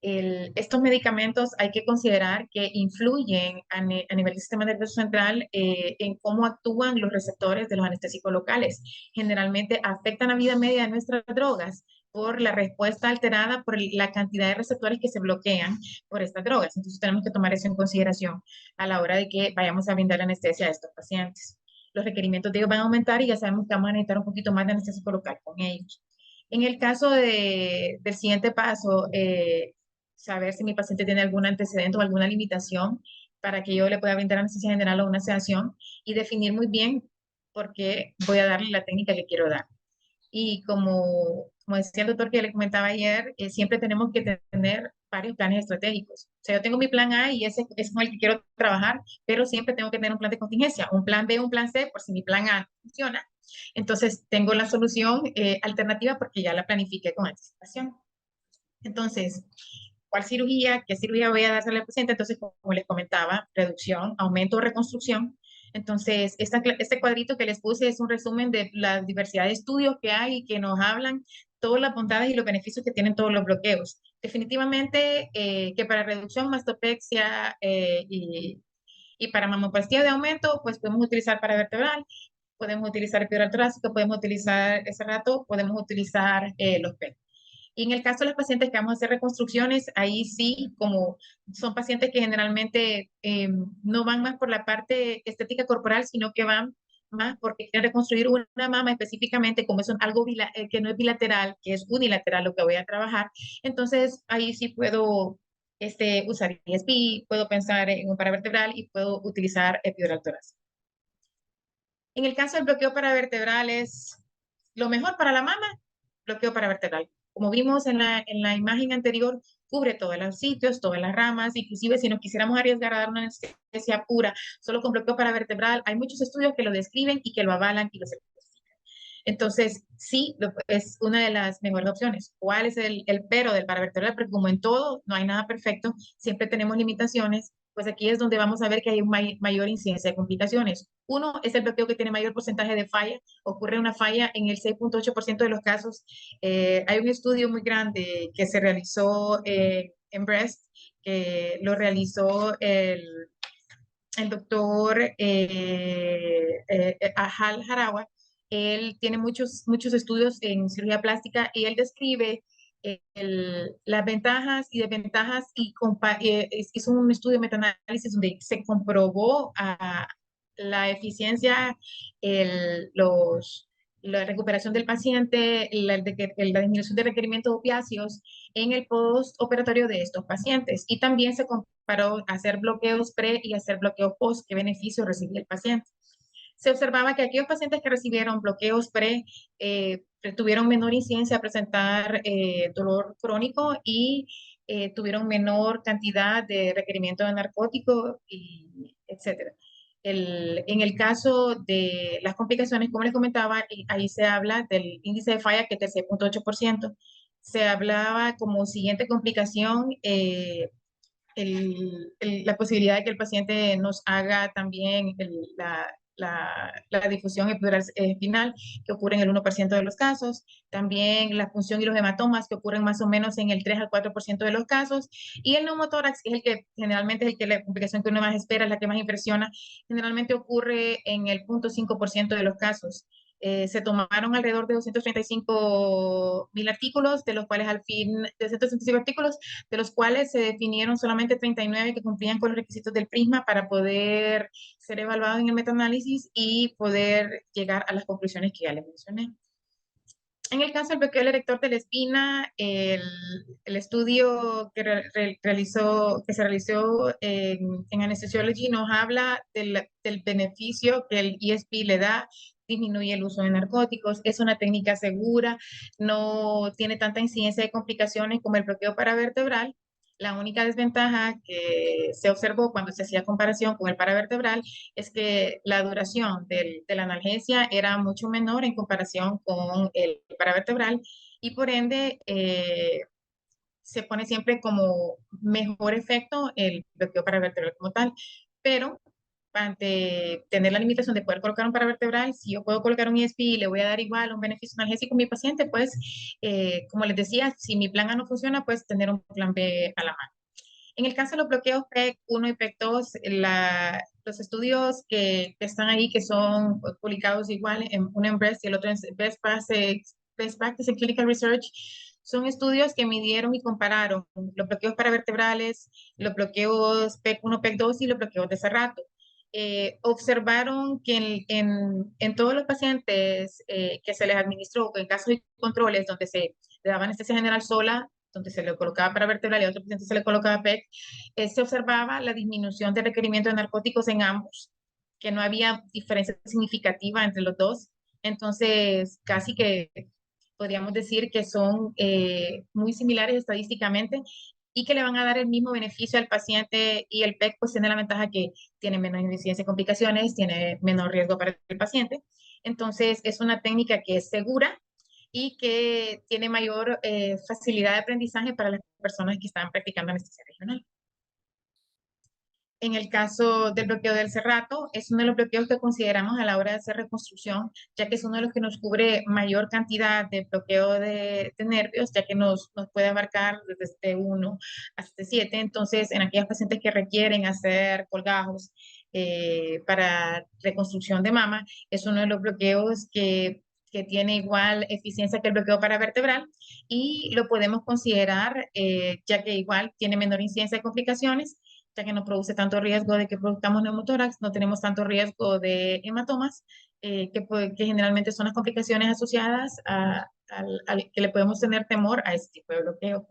Estos medicamentos hay que considerar que influyen a nivel del sistema nervioso central en cómo actúan los receptores de los anestésicos locales. Generalmente afectan la vida media de nuestras drogas por la respuesta alterada por la cantidad de receptores que se bloquean por estas drogas. Entonces tenemos que tomar eso en consideración a la hora de que vayamos a brindar anestesia a estos pacientes. Los requerimientos de ellos van a aumentar y ya sabemos que vamos a necesitar un poquito más de anestésico local con ellos. En el caso del siguiente paso, saber si mi paciente tiene algún antecedente o alguna limitación para que yo le pueda brindar anestesia general o una sedación y definir muy bien por qué voy a darle la técnica que quiero dar. Y como decía el doctor que le comentaba ayer, siempre tenemos que tener varios planes estratégicos. O sea, yo tengo mi plan A y ese es con el que quiero trabajar, pero siempre tengo que tener un plan de contingencia, un plan B, un plan C, por si mi plan A no funciona. Entonces, tengo la solución alternativa porque ya la planifiqué con anticipación. Entonces, ¿cuál cirugía? ¿Qué cirugía voy a darse al paciente? Entonces, como les comentaba, reducción, aumento o reconstrucción. Entonces, este cuadrito que les puse es un resumen de la diversidad de estudios que hay y que nos hablan todas las bondades y los beneficios que tienen todos los bloqueos. Definitivamente que para reducción, mastopexia y para mamoplastia de aumento, pues podemos utilizar paravertebral, podemos utilizar epidural torácica, podemos utilizar ese rato, podemos utilizar los PEC. Y en el caso de los pacientes que vamos a hacer reconstrucciones, ahí sí, como son pacientes que generalmente no van más por la parte estética corporal, sino que van más porque quieren reconstruir una mama específicamente, como es algo que no es bilateral, que es unilateral lo que voy a trabajar. Entonces, ahí sí puedo usar ESP, puedo pensar en un paravertebral y puedo utilizar epidural torácica. En el caso del bloqueo paravertebral es lo mejor para la mama, bloqueo paravertebral. Como vimos en la imagen anterior, cubre todos los sitios, todas las ramas, inclusive si nos quisiéramos arriesgar a dar una anestesia pura solo con bloqueo paravertebral, hay muchos estudios que lo describen y que lo avalan y lo certifican. Entonces, sí, es una de las mejores opciones. ¿Cuál es el pero del paravertebral? Porque como en todo, no hay nada perfecto, siempre tenemos limitaciones, pues aquí es donde vamos a ver que hay mayor incidencia de complicaciones. Uno es el bloqueo que tiene mayor porcentaje de falla, ocurre una falla en el 6.8% de los casos. Hay un estudio muy grande que se realizó en Breast, que lo realizó el doctor Ajal Harawa. Él tiene muchos estudios en cirugía plástica y él describe las ventajas y desventajas y hizo un estudio de metaanálisis donde se comprobó la eficiencia, la recuperación del paciente, la disminución de requerimientos opiáceos en el postoperatorio de estos pacientes. Y también se comparó hacer bloqueos pre y hacer bloqueos post, qué beneficio recibía el paciente. Se observaba que aquellos pacientes que recibieron bloqueos pre tuvieron menor incidencia a presentar dolor crónico y tuvieron menor cantidad de requerimiento de narcóticos, y etcétera. En el caso de las complicaciones, como les comentaba, ahí se habla del índice de falla, que es del 6.8%. Se hablaba como siguiente complicación la posibilidad de que el paciente nos haga también la difusión epidural espinal, que ocurre en el 1% de los casos, también la punción y los hematomas, que ocurren más o menos en el 3 al 4% de los casos, y el neumotórax, que es el que generalmente es el que la complicación que uno más espera, es la que más impresiona, generalmente ocurre en el 0.5% de los casos. Se tomaron alrededor de 235.000 artículos, de los cuales al fin, de 235 artículos, de los cuales se definieron solamente 39 que cumplían con los requisitos del PRISMA para poder ser evaluados en el metaanálisis y poder llegar a las conclusiones que ya les mencioné. En el caso del bloqueo del erector de la espina, el estudio que se realizó en Anesthesiology nos habla del beneficio que el ESP le da, disminuye el uso de narcóticos, es una técnica segura, no tiene tanta incidencia de complicaciones como el bloqueo paravertebral. La única desventaja que se observó cuando se hacía comparación con el paravertebral es que la duración de la analgesia era mucho menor en comparación con el paravertebral y por ende se pone siempre como mejor efecto el bloqueo paravertebral como tal, pero ante tener la limitación de poder colocar un paravertebral, si yo puedo colocar un ESP y le voy a dar igual un beneficio analgésico a mi paciente, pues como les decía, si mi plan A no funciona, pues tener un plan B a la mano. En el caso de los bloqueos PEC 1 y PEC 2, los estudios que están ahí, que son publicados igual, uno en Breast y el otro en Best Practice en Clinical Research, son estudios que midieron y compararon los bloqueos paravertebrales, los bloqueos PEC 1, PEC 2 y los bloqueos de Cerrato. Observaron que en todos los pacientes que se les administró, en casos de controles donde se le daba anestesia general sola, donde se le colocaba paravertebral y a otro paciente se le colocaba PEC, se observaba la disminución de requerimiento de narcóticos en ambos, que no había diferencia significativa entre los dos. Entonces, casi que podríamos decir que son muy similares estadísticamente y que le van a dar el mismo beneficio al paciente, y el PEC pues tiene la ventaja que tiene menos incidencia de complicaciones, tiene menor riesgo para el paciente. Entonces, es una técnica que es segura y que tiene mayor facilidad de aprendizaje para las personas que están practicando anestesia regional. En el caso del bloqueo del cerrato, es uno de los bloqueos que consideramos a la hora de hacer reconstrucción, ya que es uno de los que nos cubre mayor cantidad de bloqueo de nervios, ya que nos puede abarcar desde 1 hasta 7. Entonces, en aquellos pacientes que requieren hacer colgajos para reconstrucción de mama, es uno de los bloqueos que tiene igual eficiencia que el bloqueo paravertebral y lo podemos considerar, ya que igual tiene menor incidencia de complicaciones, ya que no produce tanto riesgo de que produzcamos neumotórax, no tenemos tanto riesgo de hematomas, que generalmente son las complicaciones asociadas que le podemos tener temor a este tipo de bloqueo.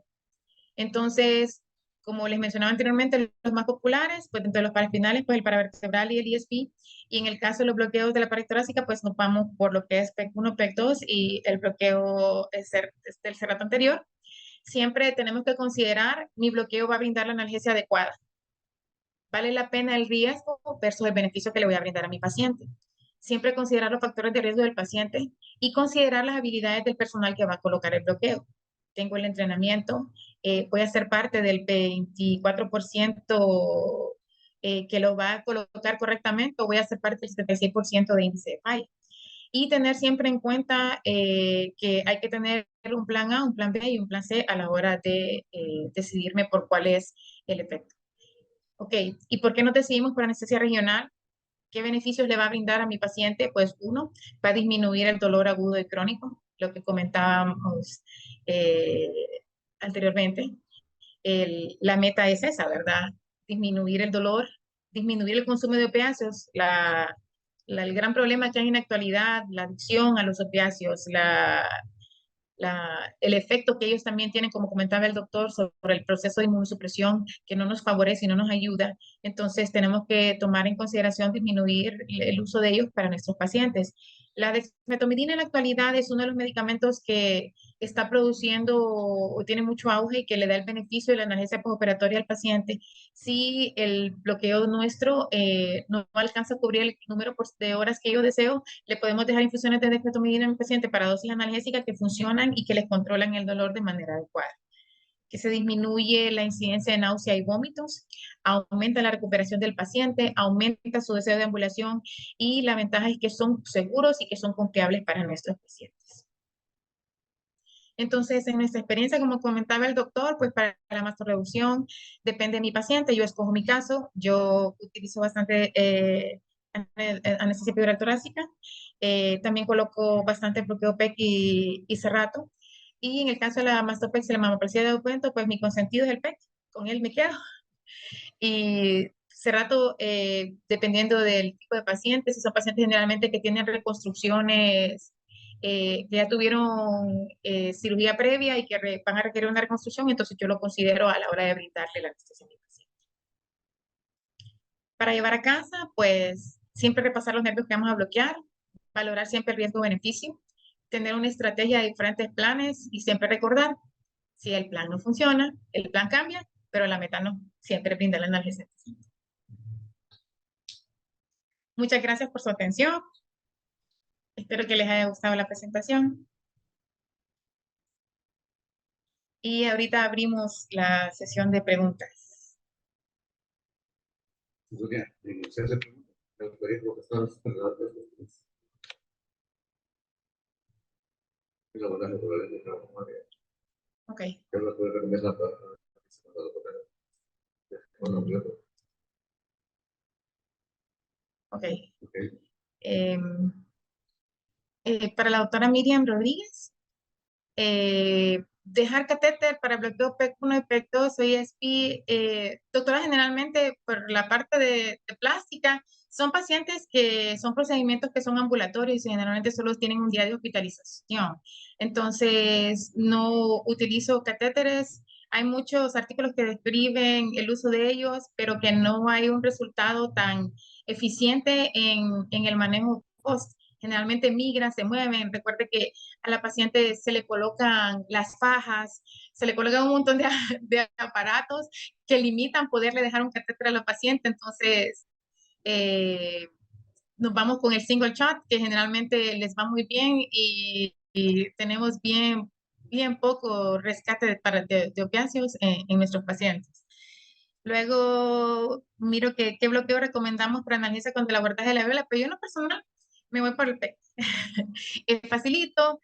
Entonces, como les mencionaba anteriormente, los más populares, pues dentro de los paraespinales, pues el paravertebral y el ESP, y en el caso de los bloqueos de la pared torácica, pues nos vamos por lo que es PEC 1, PEC 2 y el bloqueo del cerrato anterior. Siempre tenemos que considerar, mi bloqueo va a brindar la analgesia adecuada. ¿Vale la pena el riesgo versus el beneficio que le voy a brindar a mi paciente? Siempre considerar los factores de riesgo del paciente y considerar las habilidades del personal que va a colocar el bloqueo. Tengo el entrenamiento, voy a ser parte del 24% que lo va a colocar correctamente, o voy a ser parte del 76% de índice de falla. Y tener siempre en cuenta que hay que tener un plan A, un plan B y un plan C a la hora de decidirme por cuál es el efecto. Ok, ¿y por qué nos decidimos por anestesia regional? ¿Qué beneficios le va a brindar a mi paciente? Pues uno, va a disminuir el dolor agudo y crónico, lo que comentábamos eh, anteriormente. La meta es esa, ¿verdad? Disminuir el dolor, disminuir el consumo de opiáceos. El gran problema que hay en la actualidad, la adicción a los opiáceos, el efecto que ellos también tienen, como comentaba el doctor, sobre el proceso de inmunosupresión, que no nos favorece y no nos ayuda. Entonces, tenemos que tomar en consideración disminuir el uso de ellos para nuestros pacientes. La dexmedetomidina en la actualidad es uno de los medicamentos que está produciendo o tiene mucho auge y que le da el beneficio de la analgesia postoperatoria al paciente. Si el bloqueo nuestro no alcanza a cubrir el número de horas que yo deseo, le podemos dejar infusiones de dexmedetomidina en el paciente para dosis analgésicas que funcionan y que les controlan el dolor de manera adecuada. que se disminuye la incidencia de náusea y vómitos, aumenta la recuperación del paciente, aumenta su deseo de ambulación y la ventaja es que son seguros y que son confiables para nuestros pacientes. Entonces, en nuestra experiencia, como comentaba el doctor, pues para la mastorreducción depende de mi paciente, yo escojo mi caso, yo utilizo bastante anestesia epidural torácica, también coloco bastante bloqueo PEC y Cerrato, y en el caso de la mastopex y la mamoplastia de aumento, pues mi consentido es el PEC, con él me quedo, y Cerrato, dependiendo del tipo de pacientes, si son pacientes generalmente que tienen reconstrucciones, que ya tuvieron cirugía previa y que van a requerir una reconstrucción, entonces yo lo considero a la hora de brindarle la anestesia a mi paciente. Para llevar a casa, pues siempre repasar los nervios que vamos a bloquear, valorar siempre el riesgo-beneficio, tener una estrategia de diferentes planes y siempre recordar, si el plan no funciona, el plan cambia, pero la meta no, siempre brinda la analgesia. Muchas gracias por su atención. Espero que les haya gustado la presentación. Y ahorita abrimos la sesión de preguntas. Ok. Ok. Para la doctora Miriam Rodríguez, dejar catéter para bloqueo PEC1 y PEC2 o ESP, doctora, generalmente por la parte de plástica, son pacientes que son procedimientos que son ambulatorios y generalmente solo tienen un día de hospitalización. Entonces, no utilizo catéteres. Hay muchos artículos que describen el uso de ellos, pero que no hay un resultado tan eficiente en el manejo post. Generalmente migran, se mueven. Recuerde que a la paciente se le colocan las fajas, se le colocan un montón de aparatos que limitan poderle dejar un catéter a la paciente. Entonces, nos vamos con el single shot, que generalmente les va muy bien y tenemos bien poco rescate de opiáceos en nuestros pacientes. Luego, miro qué bloqueo recomendamos para analgesia contra el abordaje de la vela, pero yo en lo personal me voy por el PEC. Es facilito,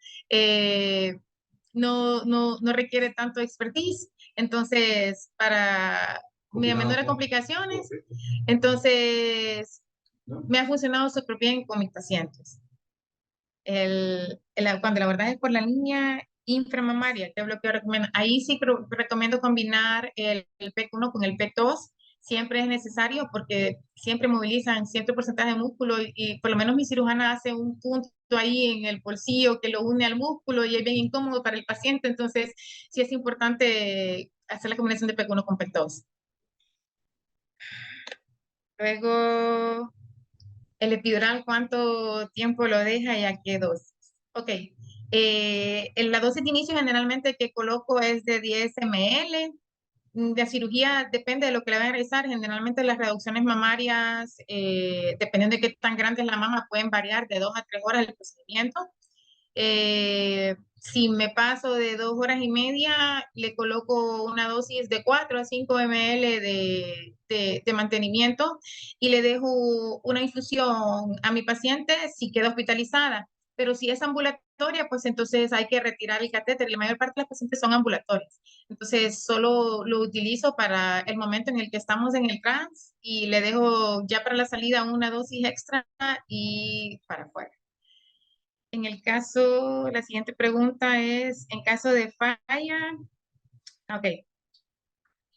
no requiere tanto expertise, entonces para menores complicaciones, entonces me ha funcionado súper bien con mis pacientes. Cuando la verdad es por la línea inframamaria, ¿qué bloqueo recomiendo? Ahí sí recomiendo combinar el PEC1 con el PEC2. Siempre es necesario porque siempre movilizan cierto porcentaje de músculo y por lo menos mi cirujana hace un punto ahí en el bolsillo que lo une al músculo y es bien incómodo para el paciente. Entonces, sí es importante hacer la combinación de PEC1 con PEC2. Luego, el epidural, ¿cuánto tiempo lo deja y a qué dosis? Ok. La dosis de inicio generalmente que coloco es de 10 ml. De cirugía depende de lo que le vayan a realizar. Generalmente las reducciones mamarias, dependiendo de qué tan grande es la mama, pueden variar de 2 a 3 horas el procedimiento. Si me paso de 2 horas y media, le coloco una dosis de 4 a 5 ml de mantenimiento y le dejo una infusión a mi paciente si queda hospitalizada. Pero si es ambulatoria, pues entonces hay que retirar el catéter. La mayor parte de los pacientes son ambulatorios. Entonces solo lo utilizo para el momento en el que estamos en el trans y le dejo ya para la salida una dosis extra y para afuera. En el caso, la siguiente pregunta es, en caso de falla, ok.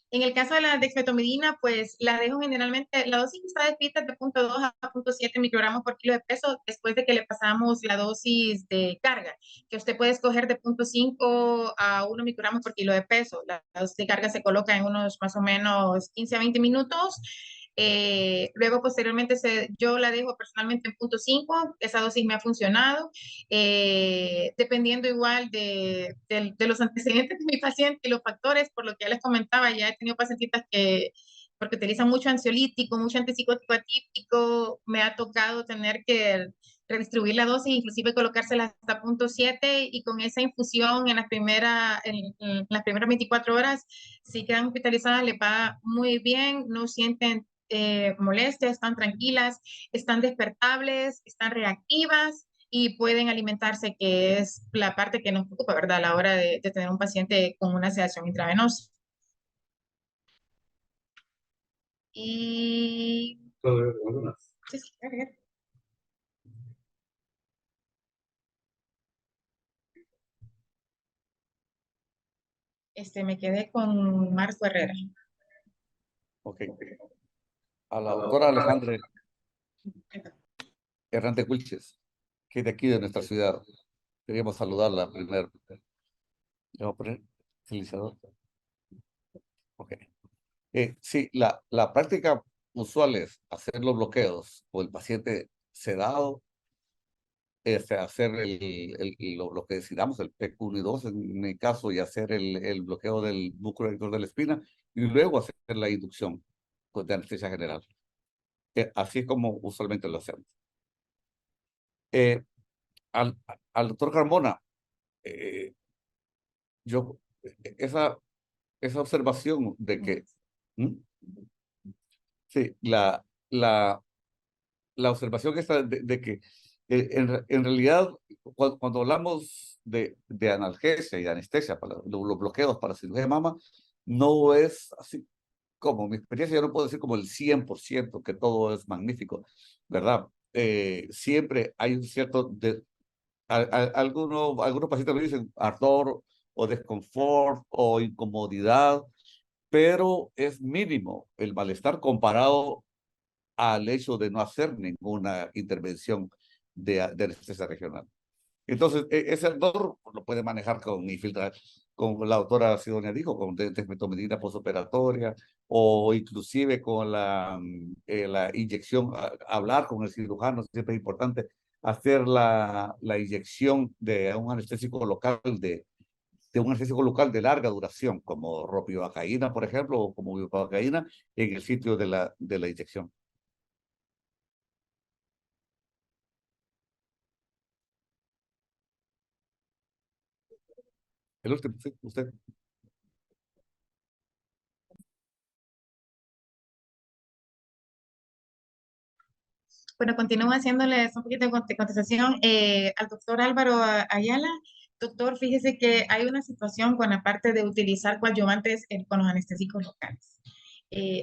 En el caso de la dexmedetomidina, pues la dejo generalmente, la dosis está descrita de 0.2 a 0.7 microgramos por kilo de peso después de que le pasamos la dosis de carga, que usted puede escoger de 0.5 a 1 microgramos por kilo de peso. La dosis de carga se coloca en unos más o menos 15 a 20 minutos. Luego, posteriormente, yo la dejo personalmente en 0.5, esa dosis me ha funcionado, dependiendo igual de los antecedentes de mi paciente y los factores, por lo que ya les comentaba, ya he tenido pacientitas porque utilizan mucho ansiolítico, mucho antipsicótico atípico. Me ha tocado tener que redistribuir la dosis, inclusive colocársela hasta punto 7 y con esa infusión en las primeras 24 horas, si quedan hospitalizadas, le va muy bien, no sienten molestias, están tranquilas, están despertables, están reactivas y pueden alimentarse, que es la parte que nos preocupa, ¿verdad? A la hora de tener un paciente con una sedación intravenosa. Y... Sí, sí, a ver. Me quedé con Marco Herrera. Ok. A la doctora Alejandra Hernández Wilches, que es de aquí de nuestra ciudad. Queríamos saludarla primero. Le voy a poner silenciador. Ok. Sí, la práctica usual es hacer los bloqueos o el paciente sedado, hacer lo que decidamos, el PQ1 y 2 en mi caso, y hacer el bloqueo del músculo erector de la espina, y luego hacer la inducción pues, de anestesia general. Así es como usualmente lo hacemos. Eh, al, al doctor Carmona, eh, yo, esa observación de que, ¿Mm? Sí, la observación esta de que en realidad cuando hablamos de analgesia y de anestesia, para los bloqueos para cirugía de mama, no es así como mi experiencia, yo no puedo decir como el 100% que todo es magnífico, ¿verdad? Siempre hay un cierto, algunos pacientes lo dicen, ardor o desconfort o incomodidad, pero es mínimo el malestar comparado al hecho de no hacer ninguna intervención de anestesia regional. Entonces, ese ardor lo puede manejar con infiltrar, como la doctora Sidonia dijo, con desmetomidina postoperatoria o inclusive con la inyección, hablar con el cirujano, siempre es importante hacer la inyección de un anestésico local de un anestésico local de larga duración, como ropivacaína, por ejemplo, o como bupropivacaína, en el sitio de la inyección. El último, sí, usted. Bueno, continúo haciéndoles un poquito de contestación al doctor Álvaro Ayala. Doctor, fíjese que hay una situación con la parte de utilizar coadyuvantes con los anestésicos locales.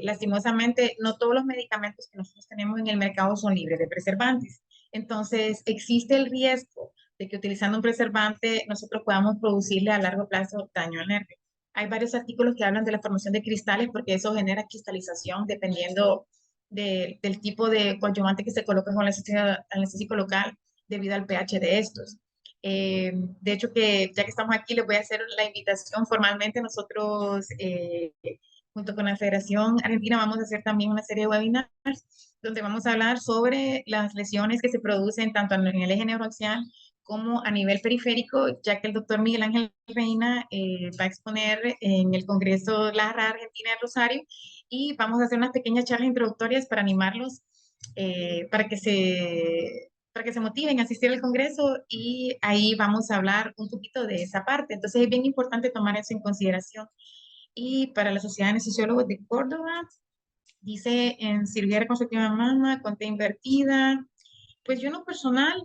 Lastimosamente, no todos los medicamentos que nosotros tenemos en el mercado son libres de preservantes. Entonces, existe el riesgo de que utilizando un preservante nosotros podamos producirle a largo plazo daño al nervio. Hay varios artículos que hablan de la formación de cristales porque eso genera cristalización dependiendo del tipo de coadyuvante que se coloca con el anestésico local debido al pH de estos. De hecho, que ya que estamos aquí, les voy a hacer la invitación formalmente. Nosotros, junto con la Federación Argentina, vamos a hacer también una serie de webinars donde vamos a hablar sobre las lesiones que se producen tanto en el eje neuroaxial como a nivel periférico, ya que el doctor Miguel Ángel Reina va a exponer en el Congreso LARA Argentina de Rosario y vamos a hacer unas pequeñas charlas introductorias para animarlos, para que se motiven a asistir al Congreso y ahí vamos a hablar un poquito de esa parte. Entonces es bien importante tomar eso en consideración. Y para la Sociedad de Anestesiólogos de Córdoba, dice en cirugía reconstructiva de mama, con T invertida. Pues yo en lo personal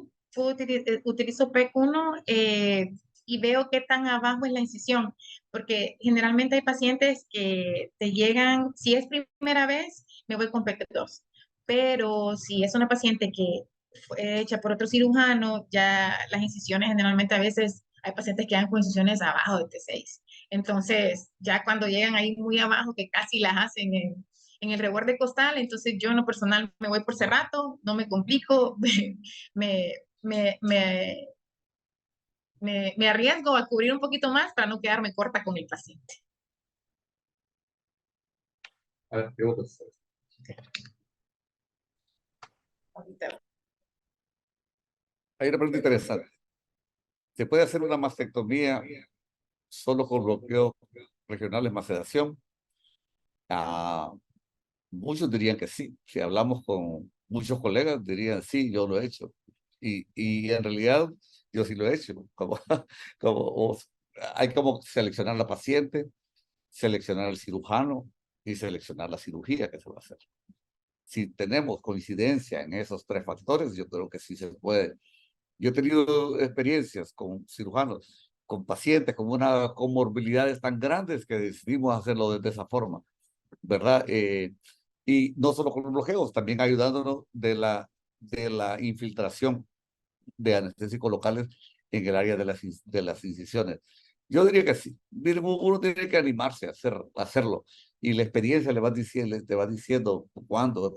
utilizo PEC1 y veo qué tan abajo es la incisión, porque generalmente hay pacientes que te llegan, si es primera vez, me voy con PEC2, pero si es una paciente que fue hecha por otro cirujano, ya las incisiones generalmente a veces hay pacientes que quedan con incisiones abajo de T6. Entonces, ya cuando llegan ahí muy abajo, que casi las hacen en el reborde costal, entonces yo en lo personal me voy por cerrato, no me complico, me, me, me, me arriesgo a cubrir un poquito más para no quedarme corta con el paciente. A ver, preguntas. Hay una pregunta interesante. ¿Se puede hacer una mastectomía solo con bloqueos regionales más sedación? Ah, Muchos dirían que sí. Si hablamos con muchos colegas, dirían sí, yo lo he hecho. Y en realidad yo sí lo he hecho. Como, hay como seleccionar la paciente, seleccionar al cirujano y seleccionar la cirugía que se va a hacer. Si tenemos coincidencia en esos tres factores, yo creo que sí se puede. Yo he tenido experiencias con cirujanos, con pacientes con unas comorbilidades tan grandes que decidimos hacerlo de esa forma, ¿verdad? Y no solo con los bloqueos, también ayudándonos de la infiltración de anestésicos locales en el área de las incisiones. Yo diría que sí. Miren, uno tiene que animarse a hacerlo y la experiencia te va diciendo cuándo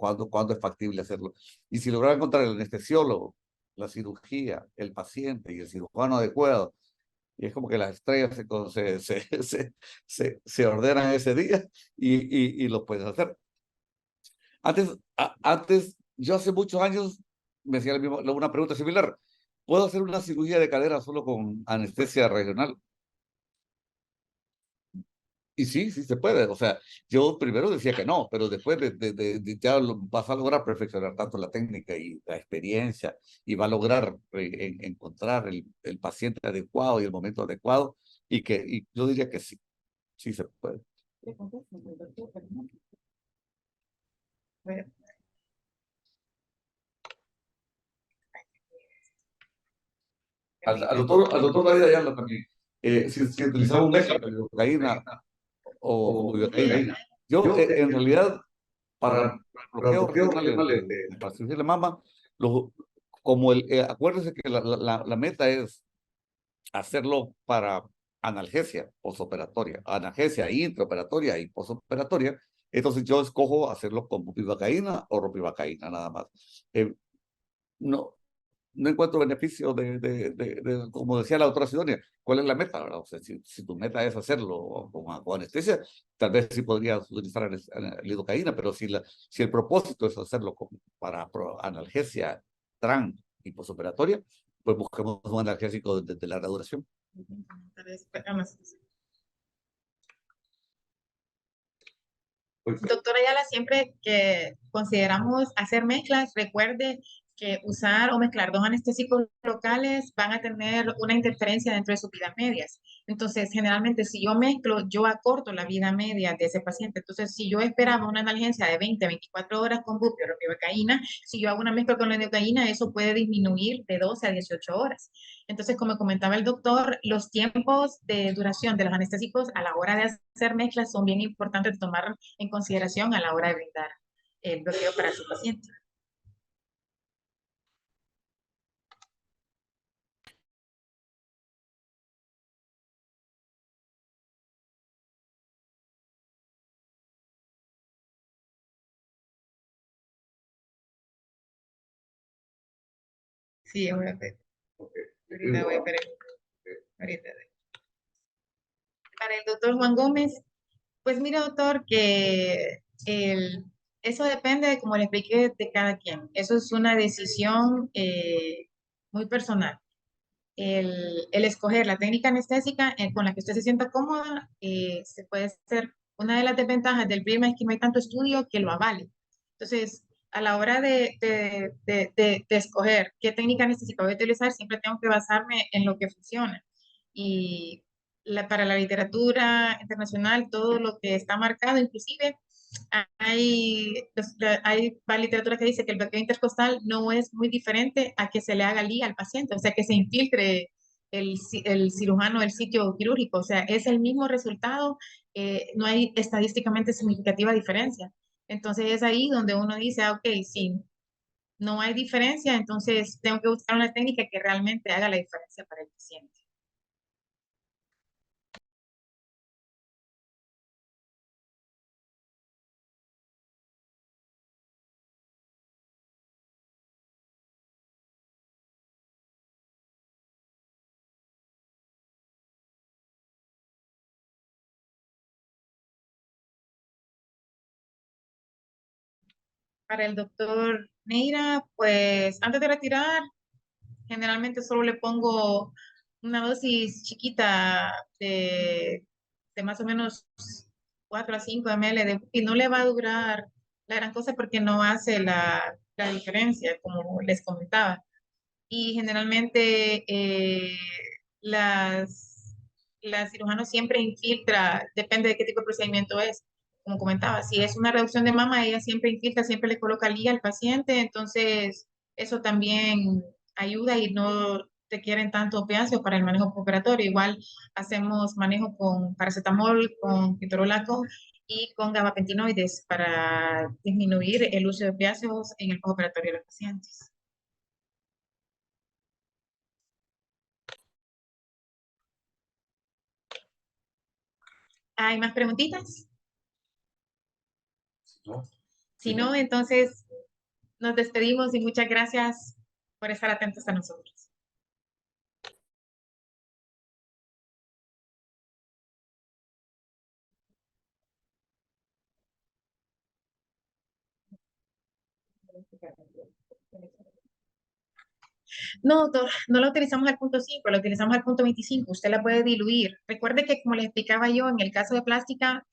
es factible hacerlo. Y si logran encontrar el anestesiólogo, la cirugía, el paciente y el cirujano adecuado, y es como que las estrellas se ordenan ese día y lo puedes hacer. Antes, yo hace muchos años me hacía una pregunta similar. ¿Puedo hacer una cirugía de cadera solo con anestesia regional? Y sí, sí se puede. O sea, yo primero decía que no, pero después ya vas a lograr perfeccionar tanto la técnica y la experiencia y va a lograr encontrar el paciente adecuado y el momento adecuado y yo diría que sí, sí se puede. Al doctor David Ayala también. Si utilizaba un mezcla de lidocaína o bupivacaína. Yo, en realidad, para bloqueos regionales para cirugía de mama, lo, acuérdense que la meta es hacerlo para analgesia posoperatoria, analgesia intraoperatoria y posoperatoria. Entonces yo escojo hacerlo con bupivacaína o ropivacaína nada más. No, no encuentro beneficio como decía la doctora Sidonia, ¿cuál es la meta? ¿Verdad? O sea, si tu meta es hacerlo con anestesia, tal vez sí podrías utilizar lidocaína, pero si el propósito es hacerlo para analgesia tran y posoperatoria, pues busquemos un analgésico de larga duración. Doctora Ayala, siempre que consideramos hacer mezclas, recuerde que usar o mezclar dos anestésicos locales van a tener una interferencia dentro de sus vidas medias. Entonces, generalmente, si yo mezclo, yo acorto la vida media de ese paciente. Entonces, si yo esperaba una analgesia de 20 a 24 horas con bupi o ropivacaína, si yo hago una mezcla con la lidocaína, eso puede disminuir de 12 a 18 horas. Entonces, como comentaba el doctor, los tiempos de duración de los anestésicos a la hora de hacer mezclas son bien importantes de tomar en consideración a la hora de brindar el bloqueo para su paciente. Sí, voy a ver. Ahorita voy a ver. Ahorita. Para el doctor Juan Gómez, pues mire, doctor, que eso depende, de, como le expliqué, de cada quien. Eso es una decisión muy personal. El escoger la técnica anestésica con la que usted se sienta cómoda, se puede ser una de las desventajas del PRIMA es que no hay tanto estudio que lo avale. Entonces, a la hora de escoger qué técnica anestésica voy a utilizar, siempre tengo que basarme en lo que funciona. Y para la literatura internacional, todo lo que está marcado, inclusive hay literatura que dice que el bloqueo intercostal no es muy diferente a que se le haga liga al paciente, o sea, que se infiltre el cirujano el sitio quirúrgico, o sea, es el mismo resultado, no hay estadísticamente significativa diferencia. Entonces es ahí donde uno dice, ok, si no hay diferencia, entonces tengo que buscar una técnica que realmente haga la diferencia para el paciente. Para el doctor Neira, pues antes de retirar, generalmente solo le pongo una dosis chiquita de más o menos 4 a 5 ml y no le va a durar la gran cosa porque no hace la diferencia, como les comentaba. Y generalmente las, las cirujanos siempre infiltra, depende de qué tipo de procedimiento es, como comentaba, si es una reducción de mama, ella siempre infiltra, siempre le coloca liga al paciente, entonces eso también ayuda y no requieren tanto opiáceo para el manejo operatorio. Igual hacemos manejo con paracetamol, con ketorolaco y con gabapentinoides para disminuir el uso de opiáceos en el postoperatorio de los pacientes. ¿Hay más preguntitas? ¿No? Si Sí, no, no. entonces nos despedimos y muchas gracias por estar atentos a nosotros. No, doctor, no la utilizamos al punto 5, la utilizamos al punto 25. Usted la puede diluir. Recuerde que, como les explicaba yo, en el caso de plástica,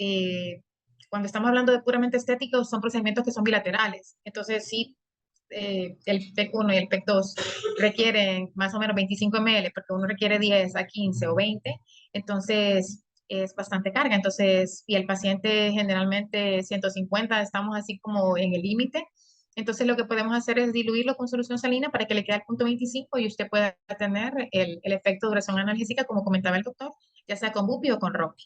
cuando estamos hablando de puramente estéticos, son procedimientos que son bilaterales. Entonces, sí, el PEC 1 y el PEC 2 requieren más o menos 25 ml, porque uno requiere 10 a 15 o 20, entonces es bastante carga. Entonces, y el paciente generalmente 150, estamos así como en el límite. Entonces, lo que podemos hacer es diluirlo con solución salina para que le quede al punto 25 y usted pueda tener el efecto de duración analgésica, como comentaba el doctor, ya sea con Bupi o con Ropi.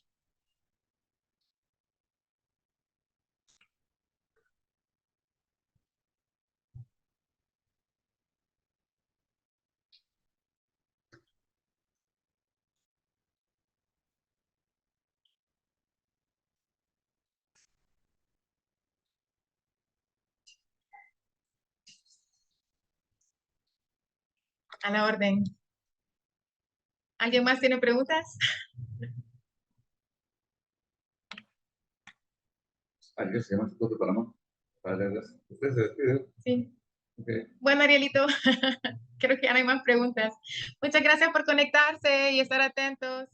A la orden. ¿Alguien más tiene preguntas? ¿Alguien se llama Instituto de Panamá? Vale, gracias. ¿Usted se despide? Sí. Ok. Bueno, Arielito, creo que ya no hay más preguntas. Muchas gracias por conectarse y estar atentos.